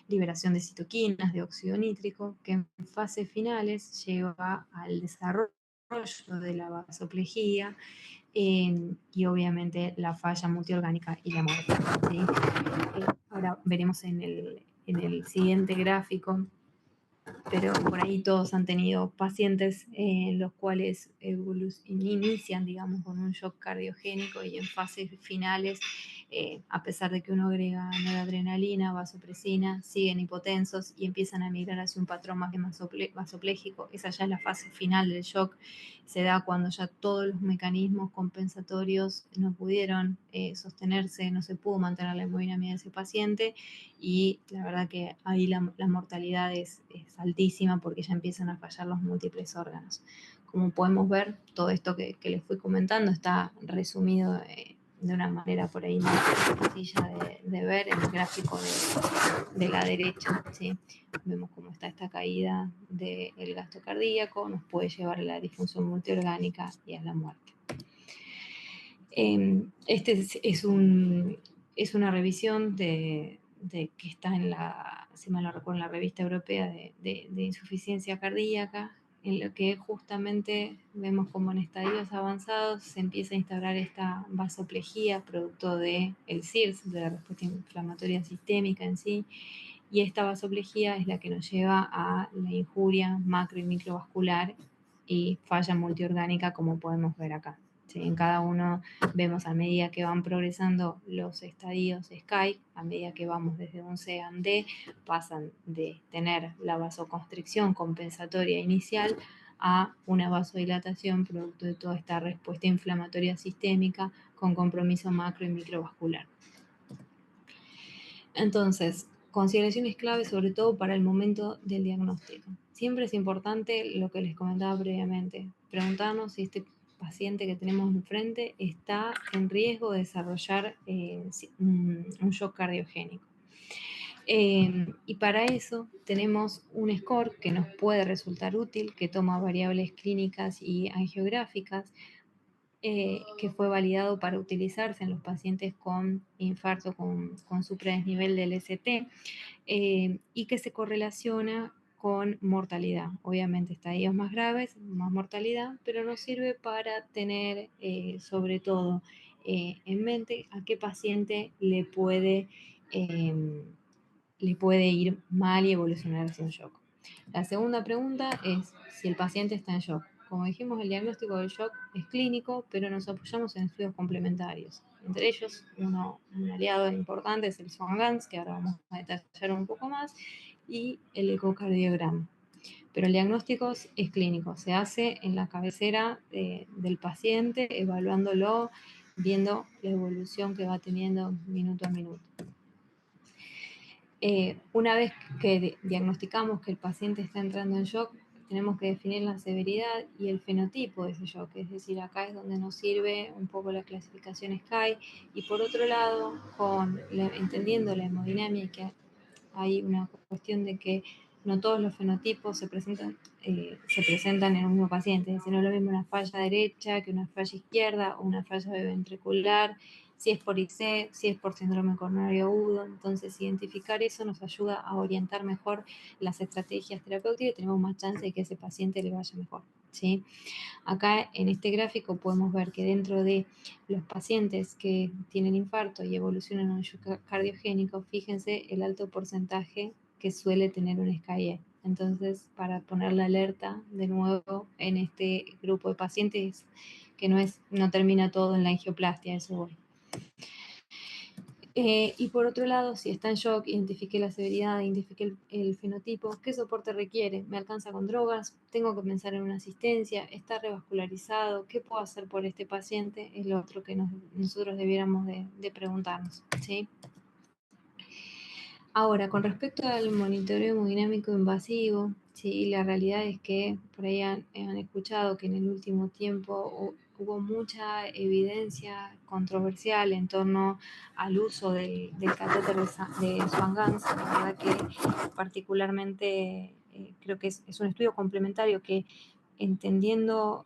liberación de citoquinas, de óxido nítrico, que en fases finales lleva al desarrollo de la vasoplejía y obviamente la falla multiorgánica y la muerte, ¿sí? Ahora veremos en el siguiente gráfico pero por ahí todos han tenido pacientes los cuales inician, digamos, con un shock cardiogénico y en fases finales, a pesar de que uno agrega noradrenalina, vasopresina, siguen hipotensos y empiezan a migrar hacia un patrón más vasopléjico. Esa ya es la fase final del shock. Se da cuando ya todos los mecanismos compensatorios no pudieron sostenerse, no se pudo mantener la hemodinámica de ese paciente, y la verdad que ahí la mortalidad es altísima porque ya empiezan a fallar los múltiples órganos. Como podemos ver, todo esto que les fui comentando está resumido de una manera por ahí más sencilla de ver en el gráfico de la derecha, ¿sí? Vemos cómo está esta caída del gasto cardíaco, nos puede llevar a la disfunción multiorgánica y a la muerte. Este es una revisión que está si mal no recuerdo, en la revista europea de insuficiencia cardíaca, en lo que justamente vemos como en estadios avanzados se empieza a instaurar esta vasoplejía producto del CIRS, de la respuesta inflamatoria sistémica en sí, y esta vasoplejía es la que nos lleva a la injuria macro y microvascular y falla multiorgánica, como podemos ver acá. ¿Sí? En cada uno vemos a medida que van progresando los estadios SCAI, a medida que vamos desde un CAM-D, pasan de tener la vasoconstricción compensatoria inicial a una vasodilatación producto de toda esta respuesta inflamatoria sistémica con compromiso macro y microvascular. Entonces, consideraciones claves sobre todo para el momento del diagnóstico. Siempre es importante lo que les comentaba previamente, preguntarnos si este paciente que tenemos enfrente está en riesgo de desarrollar un shock cardiogénico. Y para eso tenemos un score que nos puede resultar útil, que toma variables clínicas y angiográficas, que fue validado para utilizarse en los pacientes con infarto con supradesnivel del ST, y que se correlaciona con mortalidad. Obviamente estadios más graves, más mortalidad, pero nos sirve para tener sobre todo en mente a qué paciente le puede ir mal y evolucionar hacia un shock. La segunda pregunta es si el paciente está en shock. Como dijimos, el diagnóstico del shock es clínico, pero nos apoyamos en estudios complementarios. Entre ellos, un aliado importante es el Swan-Ganz, que ahora vamos a detallar un poco más, y el ecocardiograma. Pero el diagnóstico es clínico, se hace en la cabecera del paciente, evaluándolo, viendo la evolución que va teniendo minuto a minuto. Una vez que diagnosticamos que el paciente está entrando en shock, tenemos que definir la severidad y el fenotipo de ese shock, es decir, acá es donde nos sirve un poco la clasificación SCAI, y por otro lado, entendiendo la hemodinámica, hay una cuestión de que no todos los fenotipos se presentan en un mismo paciente, es decir, no es lo mismo una falla derecha que una falla izquierda o una falla ventricular, si es por IC, si es por síndrome coronario agudo. Entonces, identificar eso nos ayuda a orientar mejor las estrategias terapéuticas y tenemos más chance de que a ese paciente le vaya mejor, ¿sí? Acá en este gráfico podemos ver que dentro de los pacientes que tienen infarto y evolucionan a un shock cardiogénico, fíjense el alto porcentaje que suele tener un SCAI. Entonces, para poner la alerta de nuevo en este grupo de pacientes, que no termina todo en la angioplastia, eso voy. Y por otro lado, si está en shock, identifique la severidad, identifique el fenotipo, qué soporte requiere, me alcanza con drogas, tengo que pensar en una asistencia, está revascularizado, qué puedo hacer por este paciente, es lo otro que nosotros debiéramos de preguntarnos, ¿sí? Ahora, con respecto al monitoreo hemodinámico invasivo, sí, la realidad es que por ahí han escuchado que en el último tiempo hubo mucha evidencia controversial en torno al uso del catéter de Swan-Ganz. La verdad que particularmente creo que es un estudio complementario que, entendiendo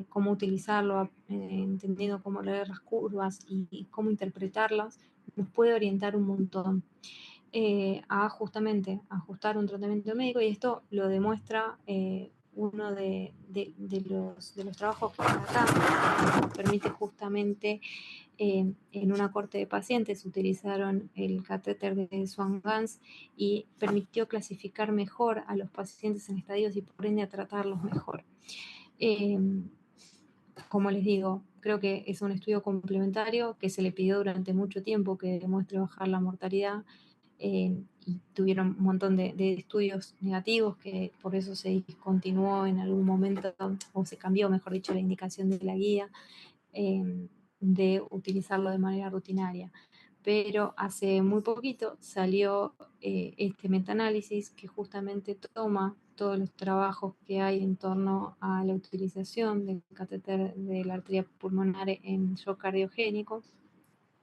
cómo utilizarlo, entendiendo cómo leer las curvas y cómo interpretarlas, nos puede orientar un montón a justamente ajustar un tratamiento médico, y esto lo demuestra uno de los trabajos que está acá nos permite justamente, en una corte de pacientes utilizaron el catéter de Swan-Ganz y permitió clasificar mejor a los pacientes en estadios y por ende a tratarlos mejor. Como les digo, creo que es un estudio complementario que se le pidió durante mucho tiempo que demuestre bajar la mortalidad, y tuvieron un montón de estudios negativos que por eso se discontinuó en algún momento, o se cambió, mejor dicho, la indicación de la guía, de utilizarlo de manera rutinaria. Pero hace muy poquito salió este metaanálisis que justamente toma todos los trabajos que hay en torno a la utilización del catéter de la arteria pulmonar en shock cardiogénico,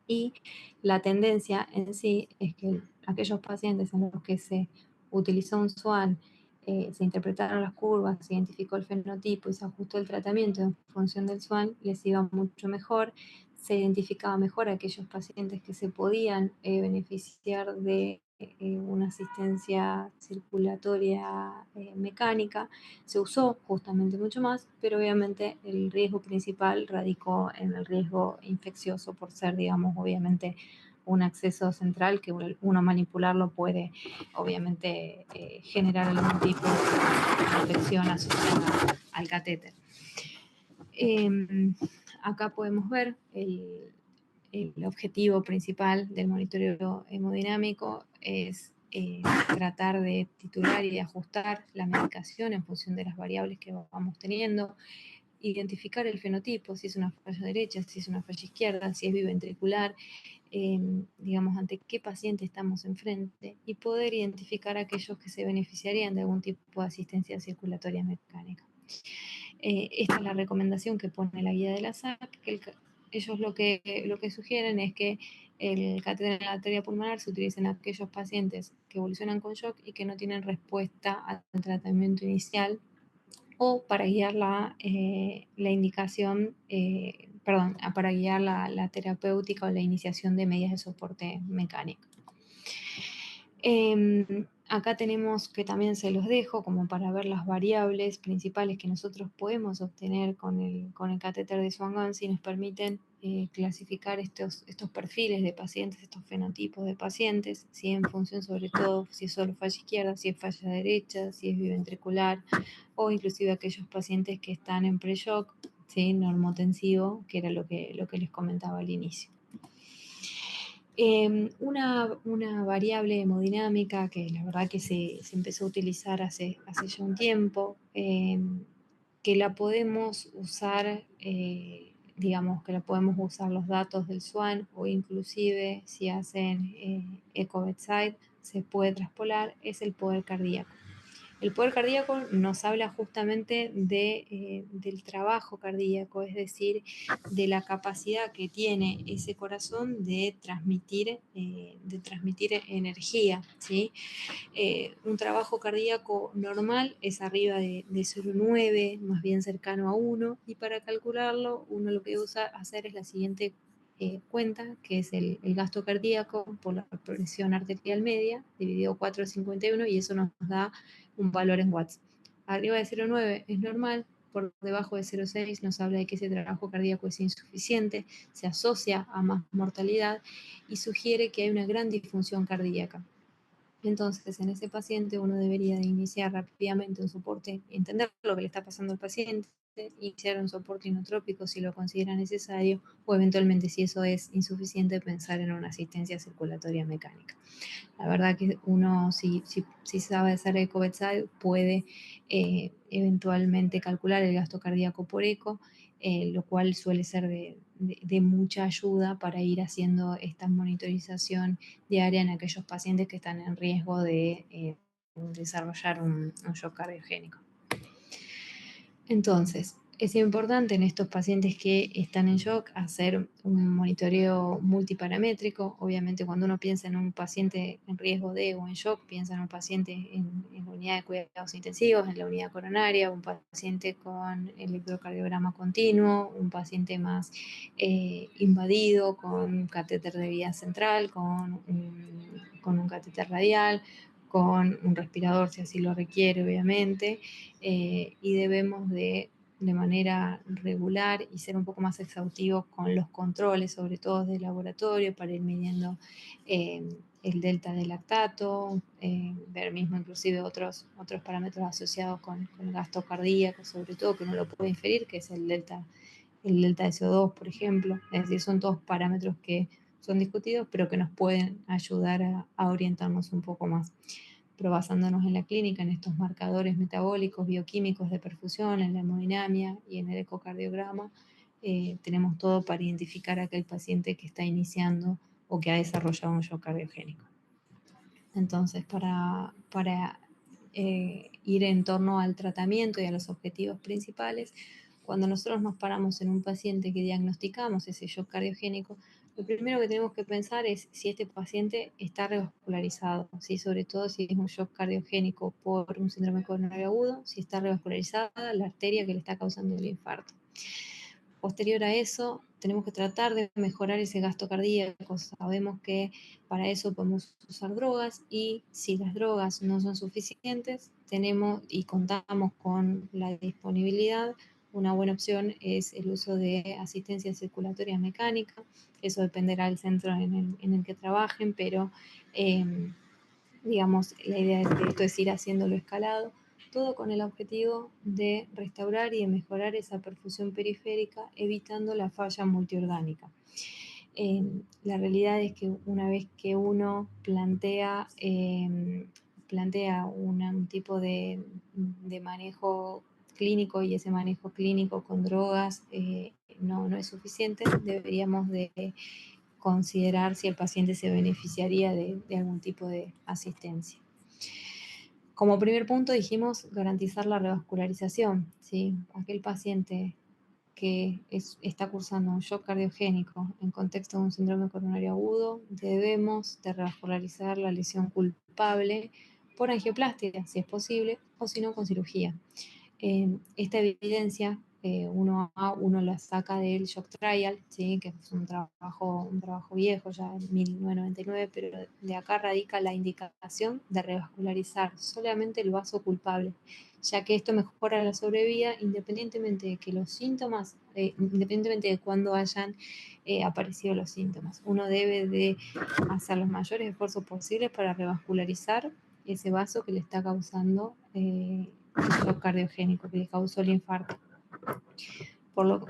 y la tendencia en sí es que aquellos pacientes en los que se utilizó un SWAN, se interpretaron las curvas, se identificó el fenotipo y se ajustó el tratamiento en función del SWAN, les iba mucho mejor. Se identificaba mejor a aquellos pacientes que se podían beneficiar de una asistencia circulatoria mecánica. Se usó justamente mucho más, pero obviamente el riesgo principal radicó en el riesgo infeccioso por ser, digamos, obviamente un acceso central que uno manipularlo puede obviamente generar algún tipo de infección asociada al catéter. Acá podemos ver el objetivo principal del monitoreo hemodinámico es tratar de titular y ajustar la medicación en función de las variables que vamos teniendo, identificar el fenotipo, si es una falla derecha, si es una falla izquierda, si es biventricular, digamos, ante qué paciente estamos enfrente, y poder identificar aquellos que se beneficiarían de algún tipo de asistencia circulatoria mecánica. Esta es la recomendación que pone la guía de la SAC, que ellos lo que sugieren es que el catéter en la arteria pulmonar se utilice en aquellos pacientes que evolucionan con shock y que no tienen respuesta al tratamiento inicial, o para guiar la indicación, para guiar la terapéutica o la iniciación de medidas de soporte mecánico. Acá tenemos, que también se los dejo como para ver las variables principales que nosotros podemos obtener con el catéter de Swan-Ganz y nos permiten clasificar estos perfiles de pacientes, estos fenotipos de pacientes, ¿sí? En función sobre todo si es solo falla izquierda, si es falla derecha, si es biventricular, o inclusive aquellos pacientes que están en pre-shock, ¿sí? Normotensivo, que era lo que les comentaba al inicio. Una variable hemodinámica que la verdad que se empezó a utilizar hace ya un tiempo, que la podemos usar, digamos que la podemos usar los datos del SWAN, o inclusive si hacen eco bedside se puede traspolar, es el poder cardíaco. El poder cardíaco nos habla justamente del trabajo cardíaco, es decir, de la capacidad que tiene ese corazón de transmitir energía, ¿sí? Un trabajo cardíaco normal es arriba de 0,9, más bien cercano a 1, y para calcularlo uno lo que usa hacer es la siguiente cuenta, que es el gasto cardíaco por la presión arterial media, dividido 4,51, y eso nos da un valor en watts. Arriba de 0,9 es normal, por debajo de 0,6 nos habla de que ese trabajo cardíaco es insuficiente, se asocia a más mortalidad y sugiere que hay una gran disfunción cardíaca. Entonces, en ese paciente uno debería de iniciar rápidamente un soporte, entender lo que le está pasando al paciente, iniciar un soporte inotrópico si lo considera necesario, o eventualmente, si eso es insuficiente, pensar en una asistencia circulatoria mecánica. La verdad que uno, si sabe hacer eco bedside, puede eventualmente calcular el gasto cardíaco por eco, lo cual suele ser de mucha ayuda para ir haciendo esta monitorización diaria en aquellos pacientes que están en riesgo de desarrollar un shock cardiogénico. Entonces, es importante en estos pacientes que están en shock hacer un monitoreo multiparamétrico. Obviamente, cuando uno piensa en un paciente en riesgo de o en shock, piensa en un paciente en la unidad de cuidados intensivos, en la unidad coronaria, un paciente con electrocardiograma continuo, un paciente más invadido con un catéter de vía central, con un catéter radial, con un respirador si así lo requiere, obviamente, y debemos de manera regular y ser un poco más exhaustivos con los controles, sobre todo de laboratorio, para ir midiendo el delta de lactato, ver mismo inclusive otros parámetros asociados con el gasto cardíaco, sobre todo que uno lo puede inferir, que es el delta de CO2, por ejemplo. Es decir, son todos parámetros que son discutidos, pero que nos pueden ayudar a orientarnos un poco más. Pero basándonos en la clínica, en estos marcadores metabólicos, bioquímicos de perfusión, en la hemodinamia y en el ecocardiograma, tenemos todo para identificar a aquel paciente que está iniciando o que ha desarrollado un shock cardiogénico. Entonces, para ir en torno al tratamiento y a los objetivos principales, cuando nosotros nos paramos en un paciente que diagnosticamos ese shock cardiogénico, lo primero que tenemos que pensar es si este paciente está revascularizado, ¿sí? Sobre todo si es un shock cardiogénico por un síndrome coronario agudo, si está revascularizada la arteria que le está causando el infarto. Posterior a eso, tenemos que tratar de mejorar ese gasto cardíaco. Sabemos que para eso podemos usar drogas y si las drogas no son suficientes, tenemos y contamos con la disponibilidad, una buena opción es el uso de asistencia circulatoria mecánica. Eso dependerá del centro en el que trabajen, pero digamos, la idea de esto es ir haciéndolo escalado, todo con el objetivo de restaurar y de mejorar esa perfusión periférica, evitando la falla multiorgánica. La realidad es que una vez que uno plantea un tipo de manejo clínico y ese manejo clínico con drogas no es suficiente, deberíamos de considerar si el paciente se beneficiaría de algún tipo de asistencia. Como primer punto dijimos garantizar la revascularización, ¿sí? Aquel paciente que está cursando un shock cardiogénico en contexto de un síndrome coronario agudo, debemos de revascularizar la lesión culpable por angioplastia, si es posible, o si no, con cirugía. Esta evidencia uno la saca del Shock Trial, ¿sí? Que es un trabajo viejo, ya en 1999, pero de acá radica la indicación de revascularizar solamente el vaso culpable, ya que esto mejora la sobrevida independientemente de que los síntomas, independientemente de cuándo hayan aparecido los síntomas. Uno debe de hacer los mayores esfuerzos posibles para revascularizar ese vaso que le está causando el shock cardiogénico, que le causó el infarto.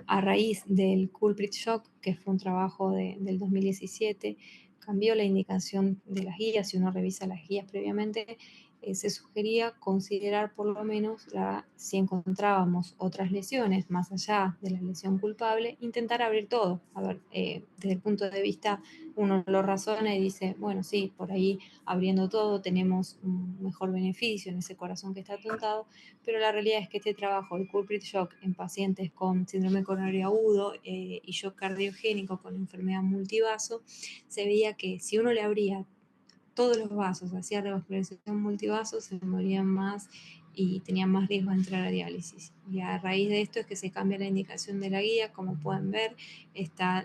A raíz del culprit shock, que fue un trabajo del 2017, cambió la indicación de las guías. Si uno revisa las guías previamente, se sugería considerar por lo menos, si encontrábamos otras lesiones más allá de la lesión culpable, intentar abrir todo. A ver, desde el punto de vista, uno lo razona y dice, bueno, sí, por ahí abriendo todo tenemos un mejor beneficio en ese corazón que está atontado, pero la realidad es que este trabajo, el culprit shock en pacientes con síndrome coronario agudo y shock cardiogénico con enfermedad multivaso, se veía que si uno le abría todos los vasos, hacía revascularización multivaso, se morían más y tenían más riesgo de entrar a diálisis. Y a raíz de esto es que se cambia la indicación de la guía. Como pueden ver,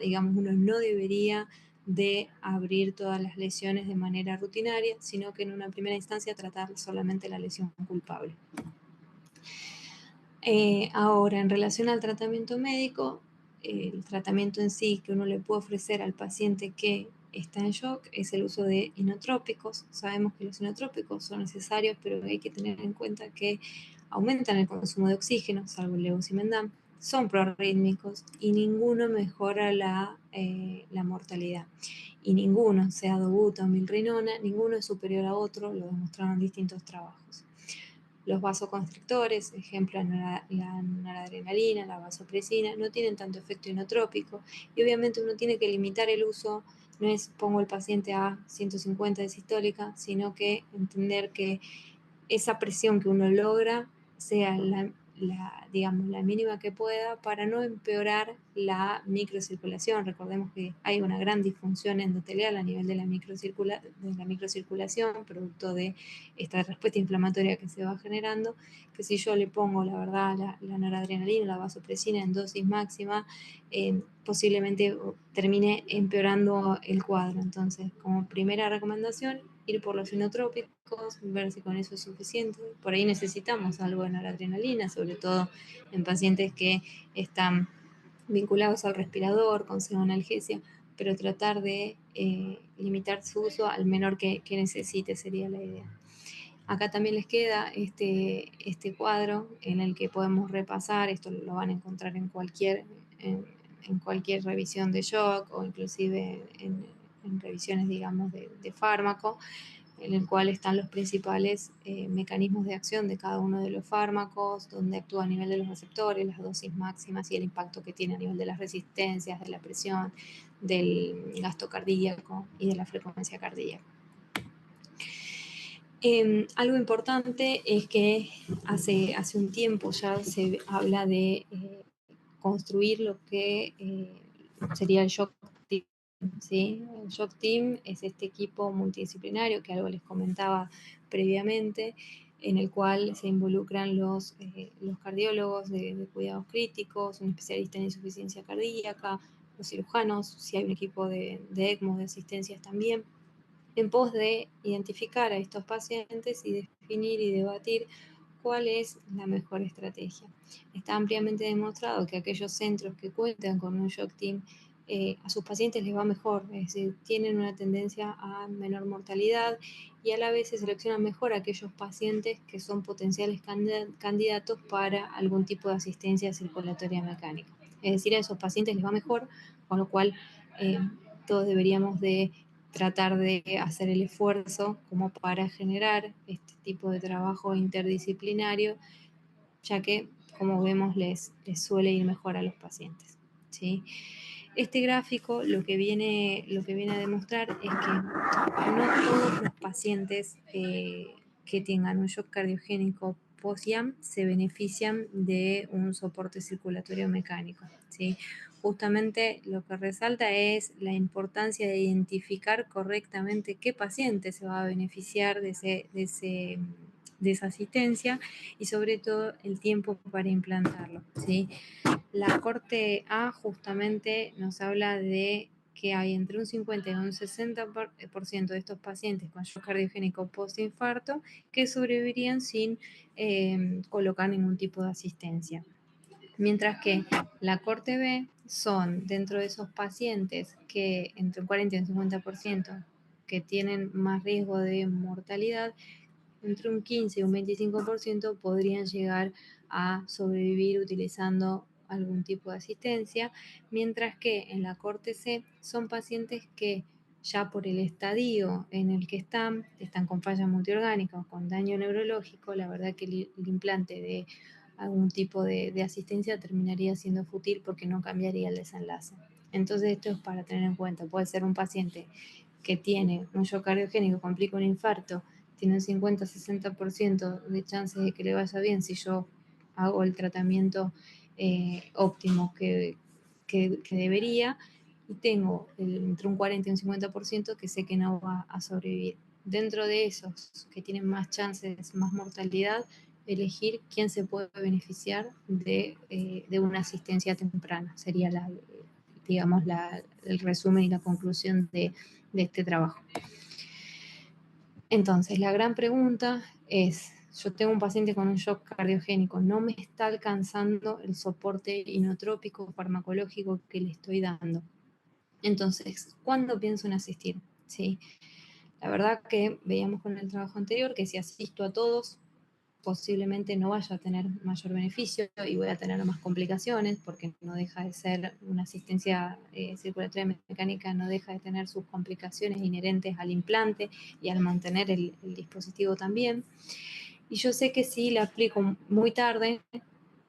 digamos, uno no debería de abrir todas las lesiones de manera rutinaria, sino que en una primera instancia tratar solamente la lesión culpable. Ahora, en relación al tratamiento médico, el tratamiento en sí que uno le puede ofrecer al paciente que está en shock es el uso de inotrópicos. Sabemos que los inotrópicos son necesarios, pero hay que tener en cuenta que aumentan el consumo de oxígeno, salvo el levosimendan, son prorrítmicos y ninguno mejora la mortalidad. Y ninguno, sea dobuta o milrinona, ninguno es superior a otro, lo demostraron distintos trabajos. Los vasoconstrictores, ejemplo la noradrenalina, la vasopresina, no tienen tanto efecto inotrópico y obviamente uno tiene que limitar el uso. No es pongo el paciente a 150 de sistólica, sino que entender que esa presión que uno logra sea digamos, la mínima que pueda para no empeorar la microcirculación. Recordemos que hay una gran disfunción endotelial a nivel de la microcirculación, producto de esta respuesta inflamatoria que se va generando, que si yo le pongo, la verdad, la noradrenalina, la vasopresina en dosis máxima, posiblemente termine empeorando el cuadro. Entonces, como primera recomendación, ir por los inotrópicos, ver si con eso es suficiente. Por ahí necesitamos algo de noradrenalina, sobre todo en pacientes que están vinculados al respirador, con pseudoanalgesia, pero tratar de limitar su uso al menor que necesite sería la idea. Acá también les queda este cuadro en el que podemos repasar, esto lo van a encontrar en cualquier revisión de shock o inclusive en revisiones, digamos, de fármaco, en el cual están los principales mecanismos de acción de cada uno de los fármacos, donde actúa a nivel de los receptores, las dosis máximas y el impacto que tiene a nivel de las resistencias, de la presión, del gasto cardíaco y de la frecuencia cardíaca. Algo importante es que hace un tiempo ya se habla de construir lo que sería el Shock Team. ¿Sí? El Shock Team es este equipo multidisciplinario que algo les comentaba previamente, en el cual se involucran los cardiólogos de cuidados críticos, un especialista en insuficiencia cardíaca, los cirujanos, si hay un equipo de ECMO, de asistencias también, en pos de identificar a estos pacientes y definir y debatir cuál es la mejor estrategia. Está ampliamente demostrado que aquellos centros que cuentan con un shock team, a sus pacientes les va mejor, es decir, tienen una tendencia a menor mortalidad y a la vez se seleccionan mejor aquellos pacientes que son potenciales candidatos para algún tipo de asistencia circulatoria mecánica. Es decir, a esos pacientes les va mejor, con lo cual todos deberíamos de tratar de hacer el esfuerzo como para generar este tipo de trabajo interdisciplinario, ya que, como vemos, les suele ir mejor a los pacientes, ¿sí? Este gráfico lo que viene a demostrar es que no todos los pacientes que tengan un shock cardiogénico post-IAM se benefician de un soporte circulatorio mecánico, ¿sí? Justamente lo que resalta es la importancia de identificar correctamente qué paciente se va a beneficiar de esa asistencia y sobre todo el tiempo para implantarlo, ¿sí? La Corte A justamente nos habla de que hay entre un 50 y un 60% de estos pacientes con shock cardiogénico postinfarto que sobrevivirían sin colocar ningún tipo de asistencia. Mientras que la Corte B son dentro de esos pacientes que entre un 40 y un 50% que tienen más riesgo de mortalidad, entre un 15 y un 25% podrían llegar a sobrevivir utilizando algún tipo de asistencia, mientras que en la Corte C son pacientes que ya por el estadio en el que están con falla multiorgánica o con daño neurológico, la verdad que el implante de algún tipo de asistencia terminaría siendo fútil porque no cambiaría el desenlace. Entonces esto es para tener en cuenta. Puede ser un paciente que tiene un shock cardiogénico, complica un infarto, tiene un 50-60% de chances de que le vaya bien si yo hago el tratamiento óptimo que debería, y tengo entre un 40 y un 50% que sé que no va a sobrevivir. Dentro de esos que tienen más chances, más mortalidad, elegir quién se puede beneficiar de una asistencia temprana. Sería digamos, el resumen y la conclusión de este trabajo. Entonces, la gran pregunta es, yo tengo un paciente con un shock cardiogénico, no me está alcanzando el soporte inotrópico farmacológico que le estoy dando. Entonces, ¿cuándo pienso en asistir? ¿Sí? La verdad que veíamos con el trabajo anterior que si asisto a todos, posiblemente no vaya a tener mayor beneficio y voy a tener más complicaciones porque no deja de ser una asistencia circulatoria mecánica, no deja de tener sus complicaciones inherentes al implante y al mantener el dispositivo también. Y yo sé que si la aplico muy tarde,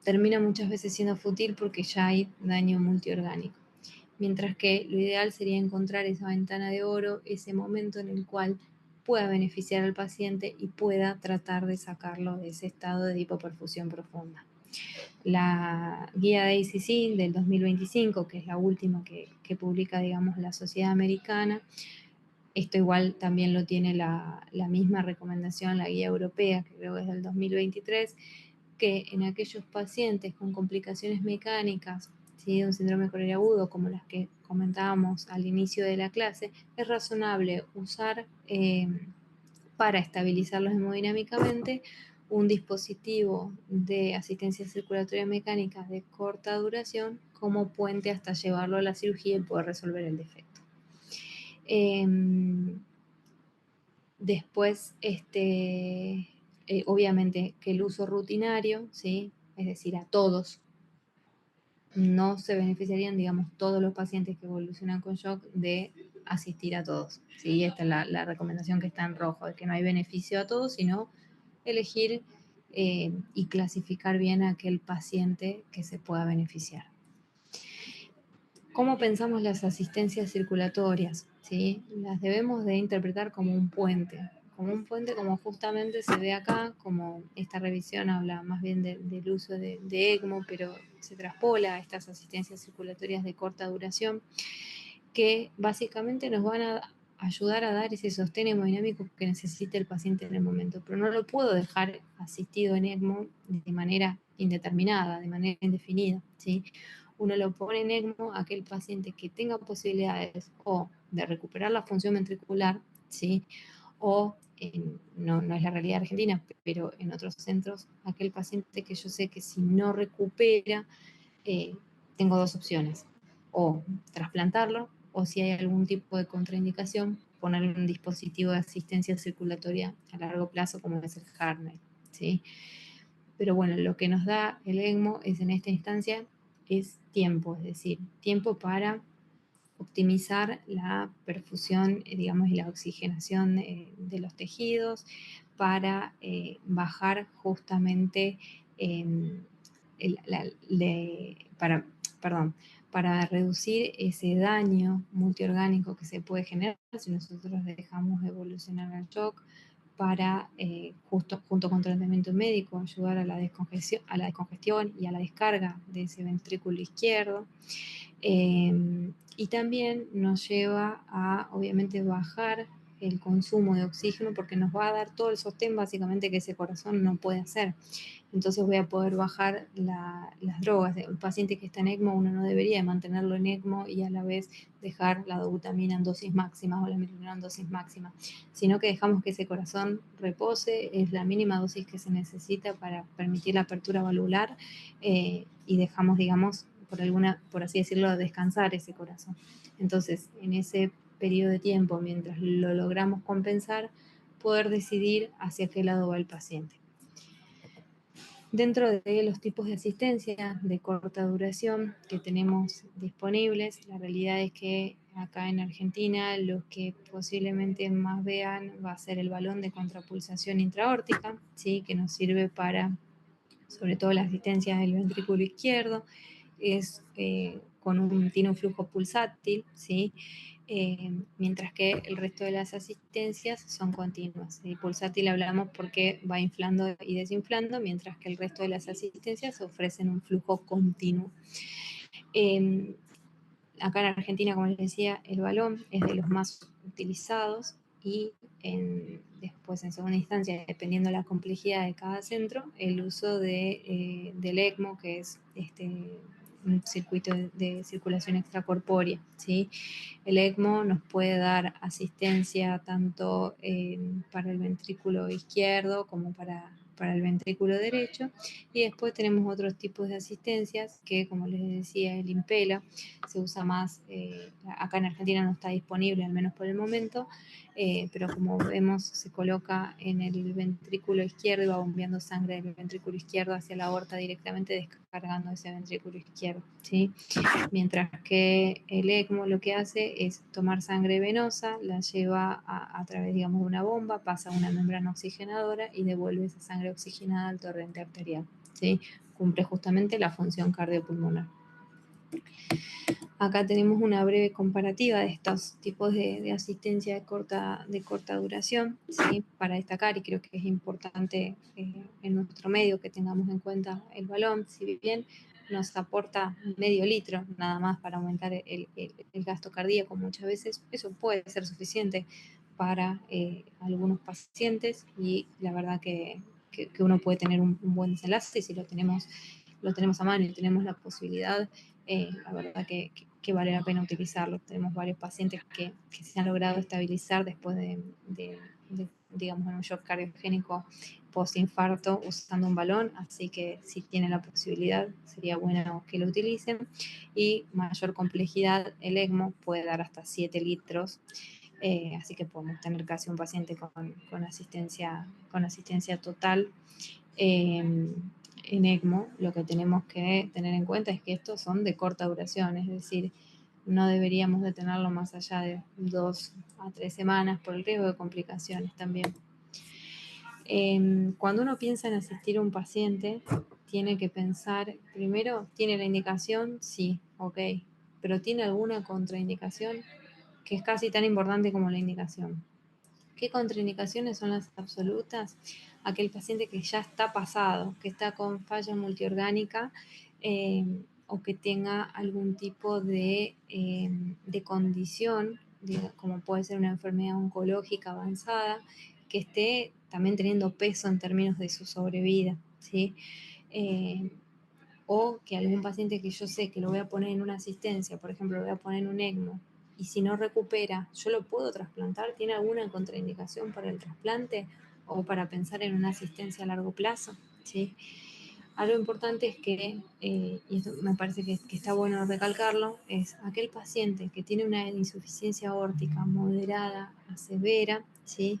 termina muchas veces siendo fútil porque ya hay daño multiorgánico. Mientras que lo ideal sería encontrar esa ventana de oro, ese momento en el cual pueda beneficiar al paciente y pueda tratar de sacarlo de ese estado de hipoperfusión profunda. La guía de ACC del 2025, que es la última que publica, digamos, la Sociedad Americana, esto igual también lo tiene la misma recomendación, la guía europea, que creo que es del 2023, que en aquellos pacientes con complicaciones mecánicas, ¿sí?, de un síndrome coronario agudo, como las que comentábamos al inicio de la clase, es razonable usar para estabilizarlos hemodinámicamente, un dispositivo de asistencia circulatoria mecánica de corta duración como puente hasta llevarlo a la cirugía y poder resolver el defecto. Después, obviamente que el uso rutinario, ¿sí? Es decir, a todos, no se beneficiarían, digamos, todos los pacientes que evolucionan con shock de asistir a todos, ¿sí? Esta es la recomendación que está en rojo, de que no hay beneficio a todos, sino elegir y clasificar bien a aquel paciente que se pueda beneficiar. ¿Cómo pensamos las asistencias circulatorias? ¿Sí? Las debemos de interpretar como un puente, como justamente se ve acá, como esta revisión habla más bien del uso de ECMO, pero se traspola a estas asistencias circulatorias de corta duración, que básicamente nos van a ayudar a dar ese sostén hemodinámico que necesita el paciente en el momento, pero no lo puedo dejar asistido en ECMO de manera indeterminada, de manera indefinida, ¿sí? Uno lo pone en ECMO a aquel paciente que tenga posibilidades o de recuperar la función ventricular, ¿sí? O no es la realidad argentina, pero en otros centros, aquel paciente que yo sé que si no recupera, tengo dos opciones, o trasplantarlo, o si hay algún tipo de contraindicación, ponerle un dispositivo de asistencia circulatoria a largo plazo como es el Harnett, ¿sí? Pero bueno, lo que nos da el ECMO es en esta instancia es tiempo, es decir, tiempo para optimizar la perfusión, digamos, y la oxigenación de los tejidos, para bajar justamente para reducir ese daño multiorgánico que se puede generar si nosotros dejamos evolucionar al shock, para, junto con tratamiento médico, ayudar a la descongestión y a la descarga de ese ventrículo izquierdo. Y también nos lleva a, obviamente, bajar el consumo de oxígeno porque nos va a dar todo el sostén básicamente que ese corazón no puede hacer. Entonces voy a poder bajar las drogas. El paciente que está en ECMO, uno no debería mantenerlo en ECMO y a la vez dejar la dobutamina en dosis máximas o la milrinona en dosis máxima, sino que dejamos que ese corazón repose, es la mínima dosis que se necesita para permitir la apertura valvular y dejamos, digamos, por así decirlo, descansar ese corazón. Entonces, en ese periodo de tiempo, mientras lo logramos compensar, poder decidir hacia qué lado va el paciente. Dentro de los tipos de asistencia de corta duración que tenemos disponibles, la realidad es que acá en Argentina lo que posiblemente más vean va a ser el balón de contrapulsación intraórtica, ¿sí? Que nos sirve para, sobre todo, la asistencia del ventrículo izquierdo, tiene un flujo pulsátil, ¿sí? Mientras que el resto de las asistencias son continuas. El pulsátil hablamos porque va inflando y desinflando, mientras que el resto de las asistencias ofrecen un flujo continuo. Acá en Argentina, como les decía, el balón es de los más utilizados y después, en segunda instancia, dependiendo de la complejidad de cada centro, el uso del ECMO, que es un circuito de circulación extracorpórea, ¿sí? El ECMO nos puede dar asistencia tanto para el ventrículo izquierdo como para el ventrículo derecho, y después tenemos otros tipos de asistencias que, como les decía, el Impela se usa más, acá en Argentina no está disponible, al menos por el momento, pero como vemos se coloca en el ventrículo izquierdo y va bombeando sangre del ventrículo izquierdo hacia la aorta directamente, descargando ese ventrículo izquierdo, ¿sí? Mientras que el ECMO lo que hace es tomar sangre venosa, la lleva a través, digamos, de una bomba, pasa a una membrana oxigenadora y devuelve esa sangre oxigenada al torrente arterial, ¿sí? Cumple justamente la función cardiopulmonar. Acá tenemos una breve comparativa de estos tipos de asistencia de corta duración, ¿sí? Para destacar, y creo que es importante en nuestro medio que tengamos en cuenta el balón, si bien nos aporta medio litro nada más para aumentar el gasto cardíaco, muchas veces eso puede ser suficiente para algunos pacientes, y la verdad que uno puede tener un buen desenlace si lo tenemos a mano y tenemos la posibilidad. La verdad que vale la pena utilizarlo. Tenemos varios pacientes que se han logrado estabilizar después de digamos, en un shock cardiogénico postinfarto usando un balón, así que si tienen la posibilidad sería bueno que lo utilicen. Y mayor complejidad, el ECMO puede dar hasta 7 litros, así que podemos tener casi un paciente con asistencia total. En ECMO lo que tenemos que tener en cuenta es que estos son de corta duración, es decir, no deberíamos de tenerlo más allá de 2 a 3 semanas por el riesgo de complicaciones también. Cuando uno piensa en asistir a un paciente, tiene que pensar, primero, ¿tiene la indicación? Sí, ok, pero ¿tiene alguna contraindicación? Que es casi tan importante como la indicación. ¿Qué contraindicaciones son las absolutas? Aquel paciente que ya está pasado, que está con falla multiorgánica o que tenga algún tipo de condición, como puede ser una enfermedad oncológica avanzada, que esté también teniendo peso en términos de su sobrevida, ¿sí? O que algún paciente que yo sé que lo voy a poner en una asistencia, por ejemplo, lo voy a poner en un ECMO, y si no recupera, ¿yo lo puedo trasplantar? ¿Tiene alguna contraindicación para el trasplante o para pensar en una asistencia a largo plazo? ¿Sí? Algo importante es que, y esto me parece que está bueno recalcarlo, es aquel paciente que tiene una insuficiencia aórtica moderada a severa, ¿sí?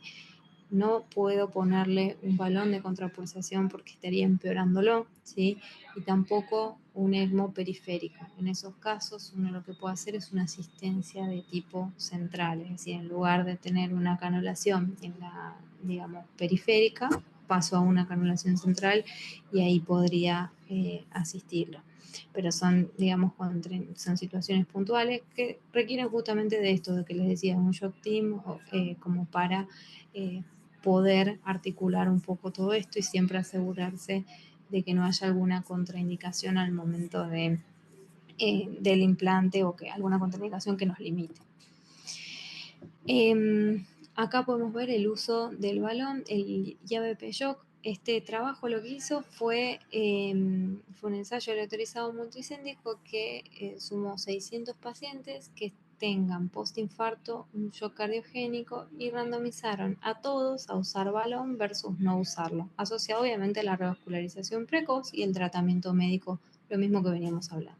No puedo ponerle un balón de contrapulsación porque estaría empeorándolo, ¿sí? Y tampoco un ECMO periférico. En esos casos, uno lo que puede hacer es una asistencia de tipo central, es decir, en lugar de tener una canulación en la, digamos, periférica, paso a una canulación central y ahí podría asistirlo. Pero son, digamos, son situaciones puntuales que requieren justamente de esto, de que les decía, un shock team como para poder articular un poco todo esto y siempre asegurarse de que no haya alguna contraindicación al momento del implante o que alguna contraindicación que nos limite. Acá podemos ver el uso del balón, el IABP Shock. Este trabajo lo que hizo fue un ensayo aleatorizado multicéntrico que sumó 600 pacientes que tengan postinfarto, un shock cardiogénico y randomizaron a todos a usar balón versus no usarlo, asociado obviamente a la revascularización precoz y el tratamiento médico, lo mismo que veníamos hablando.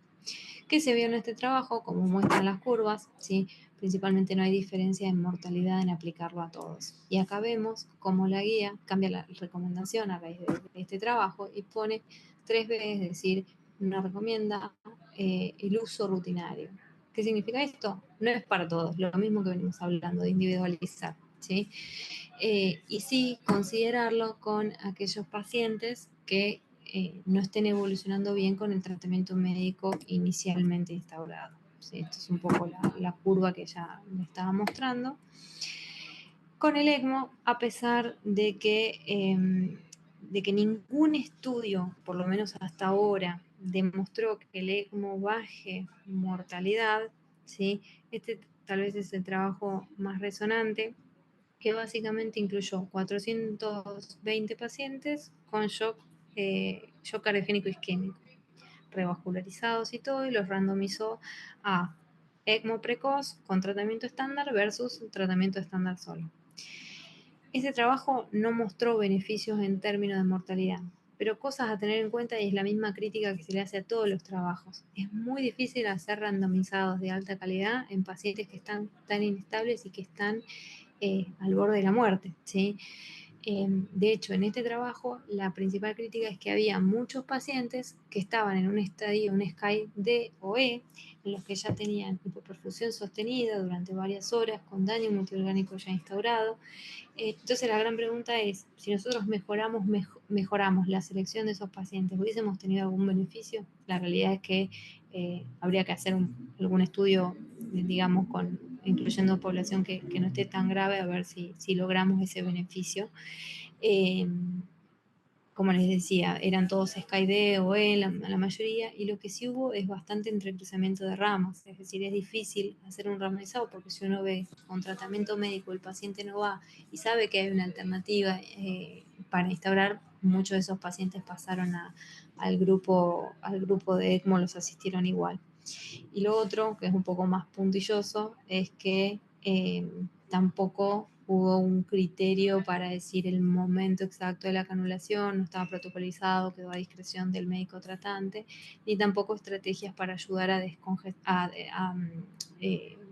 ¿Qué se vio en este trabajo? Como muestran las curvas, ¿sí? Principalmente no hay diferencia en mortalidad en aplicarlo a todos. Y acá vemos cómo la guía cambia la recomendación a raíz de este trabajo y pone 3B, es decir, no recomienda el uso rutinario. ¿Qué significa esto? No es para todos, lo mismo que venimos hablando de individualizar, ¿sí? Y sí considerarlo con aquellos pacientes que no estén evolucionando bien con el tratamiento médico inicialmente instaurado. ¿Sí? Esto es un poco la curva que ya me estaba mostrando. Con el ECMO, a pesar de que ningún estudio, por lo menos hasta ahora, demostró que el ECMO baje mortalidad, ¿sí? Este tal vez es el trabajo más resonante, que básicamente incluyó 420 pacientes con shock cardiogénico isquémico, revascularizados y todo, y los randomizó a ECMO precoz con tratamiento estándar versus tratamiento estándar solo. Este trabajo no mostró beneficios en términos de mortalidad, pero cosas a tener en cuenta y es la misma crítica que se le hace a todos los trabajos. Es muy difícil hacer randomizados de alta calidad en pacientes que están tan inestables y que están al borde de la muerte, ¿sí? De hecho, en este trabajo, la principal crítica es que había muchos pacientes que estaban en un estadio, un SCAI D o E, en los que ya tenían hipoperfusión sostenida durante varias horas, con daño multiorgánico ya instaurado. Entonces, la gran pregunta es, si nosotros mejoramos la selección de esos pacientes, ¿hubiésemos tenido algún beneficio? La realidad es que habría que hacer algún estudio, digamos, incluyendo población que no esté tan grave, a ver si logramos ese beneficio. Como les decía, eran todos SkyD o E, la mayoría, y lo que sí hubo es bastante entrecruzamiento de ramas, es decir, es difícil hacer un randomizado porque si uno ve con tratamiento médico el paciente no va y sabe que hay una alternativa para instaurar, muchos de esos pacientes pasaron al grupo de ECMO, los asistieron igual. Y lo otro, que es un poco más puntilloso, es que tampoco hubo un criterio para decir el momento exacto de la canulación, no estaba protocolizado, quedó a discreción del médico tratante, ni tampoco estrategias para ayudar a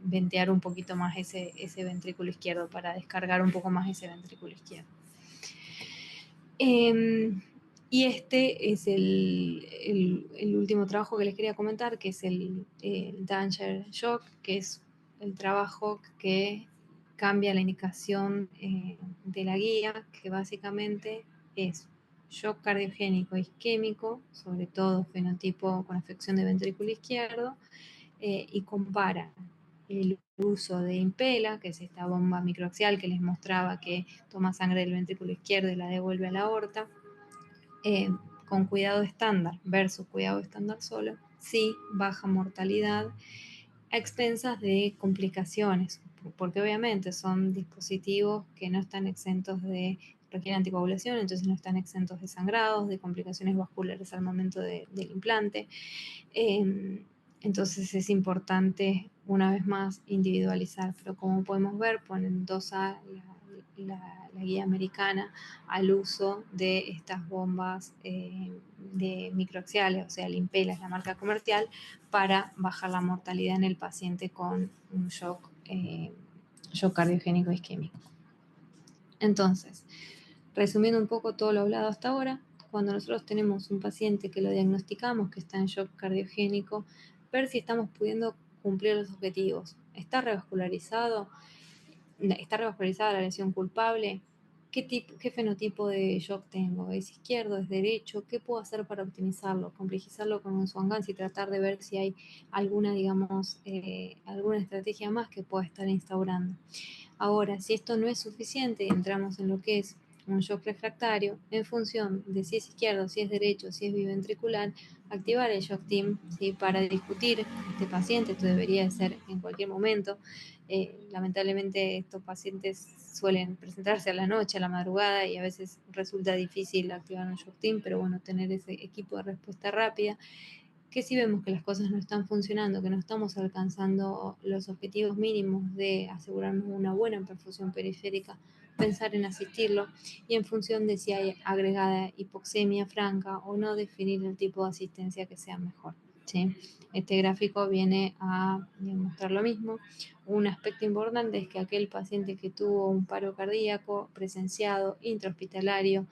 ventear un poquito más ese ventrículo izquierdo, para descargar un poco más ese ventrículo izquierdo. Y este es el último trabajo que les quería comentar, que es el Danger Shock, que es el trabajo que cambia la indicación de la guía, que básicamente es shock cardiogénico isquémico, sobre todo fenotipo con afección de ventrículo izquierdo, y compara el uso de Impella, que es esta bomba microaxial que les mostraba que toma sangre del ventrículo izquierdo y la devuelve a la aorta, con cuidado estándar versus cuidado estándar solo, sí baja mortalidad a expensas de complicaciones, porque obviamente son dispositivos que no están exentos de requieren anticoagulación, entonces no están exentos de sangrados, de complicaciones vasculares al momento del implante. Entonces es importante, una vez más, individualizar, pero como podemos ver, ponen 2A la guía americana al uso de estas bombas de microaxiales, o sea, el Impella es la marca comercial, para bajar la mortalidad en el paciente con un shock cardiogénico isquémico. Entonces, resumiendo un poco todo lo hablado hasta ahora, cuando nosotros tenemos un paciente que lo diagnosticamos que está en shock cardiogénico, ver si estamos pudiendo cumplir los objetivos. ¿Está revascularizado? ¿Está revascularizada la lesión culpable? ¿Qué fenotipo de shock tengo? ¿Es izquierdo? ¿Es derecho? ¿Qué puedo hacer para optimizarlo? Complejizarlo con un Swan-Ganz y tratar de ver si hay alguna, digamos, alguna estrategia más que pueda estar instaurando. Ahora, si esto no es suficiente, entramos en lo que es un shock refractario, en función de si es izquierdo, si es derecho, si es biventricular, activar el shock team, ¿sí? Para discutir este paciente. Esto debería de ser en cualquier momento. Lamentablemente estos pacientes suelen presentarse a la noche, a la madrugada, y a veces resulta difícil activar un shock team, pero bueno, tener ese equipo de respuesta rápida, que si vemos que las cosas no están funcionando, que no estamos alcanzando los objetivos mínimos de asegurarnos una buena perfusión periférica, pensar en asistirlo, y en función de si hay agregada hipoxemia franca o no, definir el tipo de asistencia que sea mejor, ¿sí? Este gráfico viene a demostrar lo mismo. Un aspecto importante es que aquel paciente que tuvo un paro cardíaco presenciado intrahospitalario,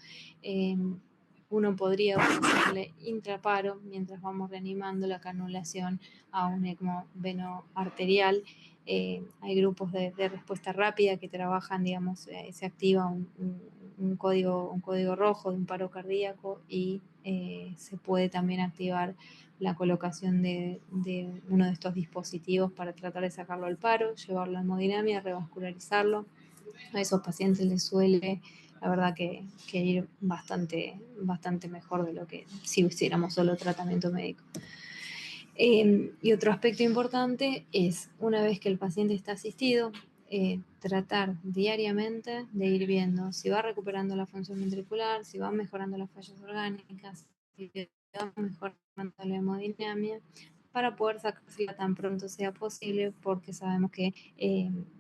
uno podría ofrecerle intraparo mientras vamos reanimando la canulación a un ECMO venoarterial. Hay grupos de respuesta rápida que trabajan, digamos, se activa un código rojo de un paro cardíaco, y se puede también activar la colocación de uno de estos dispositivos para tratar de sacarlo al paro, llevarlo a hemodinamia, revascularizarlo. A esos pacientes les suele, la verdad, que ir bastante mejor de lo que si hiciéramos solo tratamiento médico. Y otro aspecto importante es, una vez que el paciente está asistido, tratar diariamente de ir viendo si va recuperando la función ventricular, si va mejorando las fallas orgánicas, si va mejorando la hemodinamia, para poder sacársela tan pronto sea posible, porque sabemos que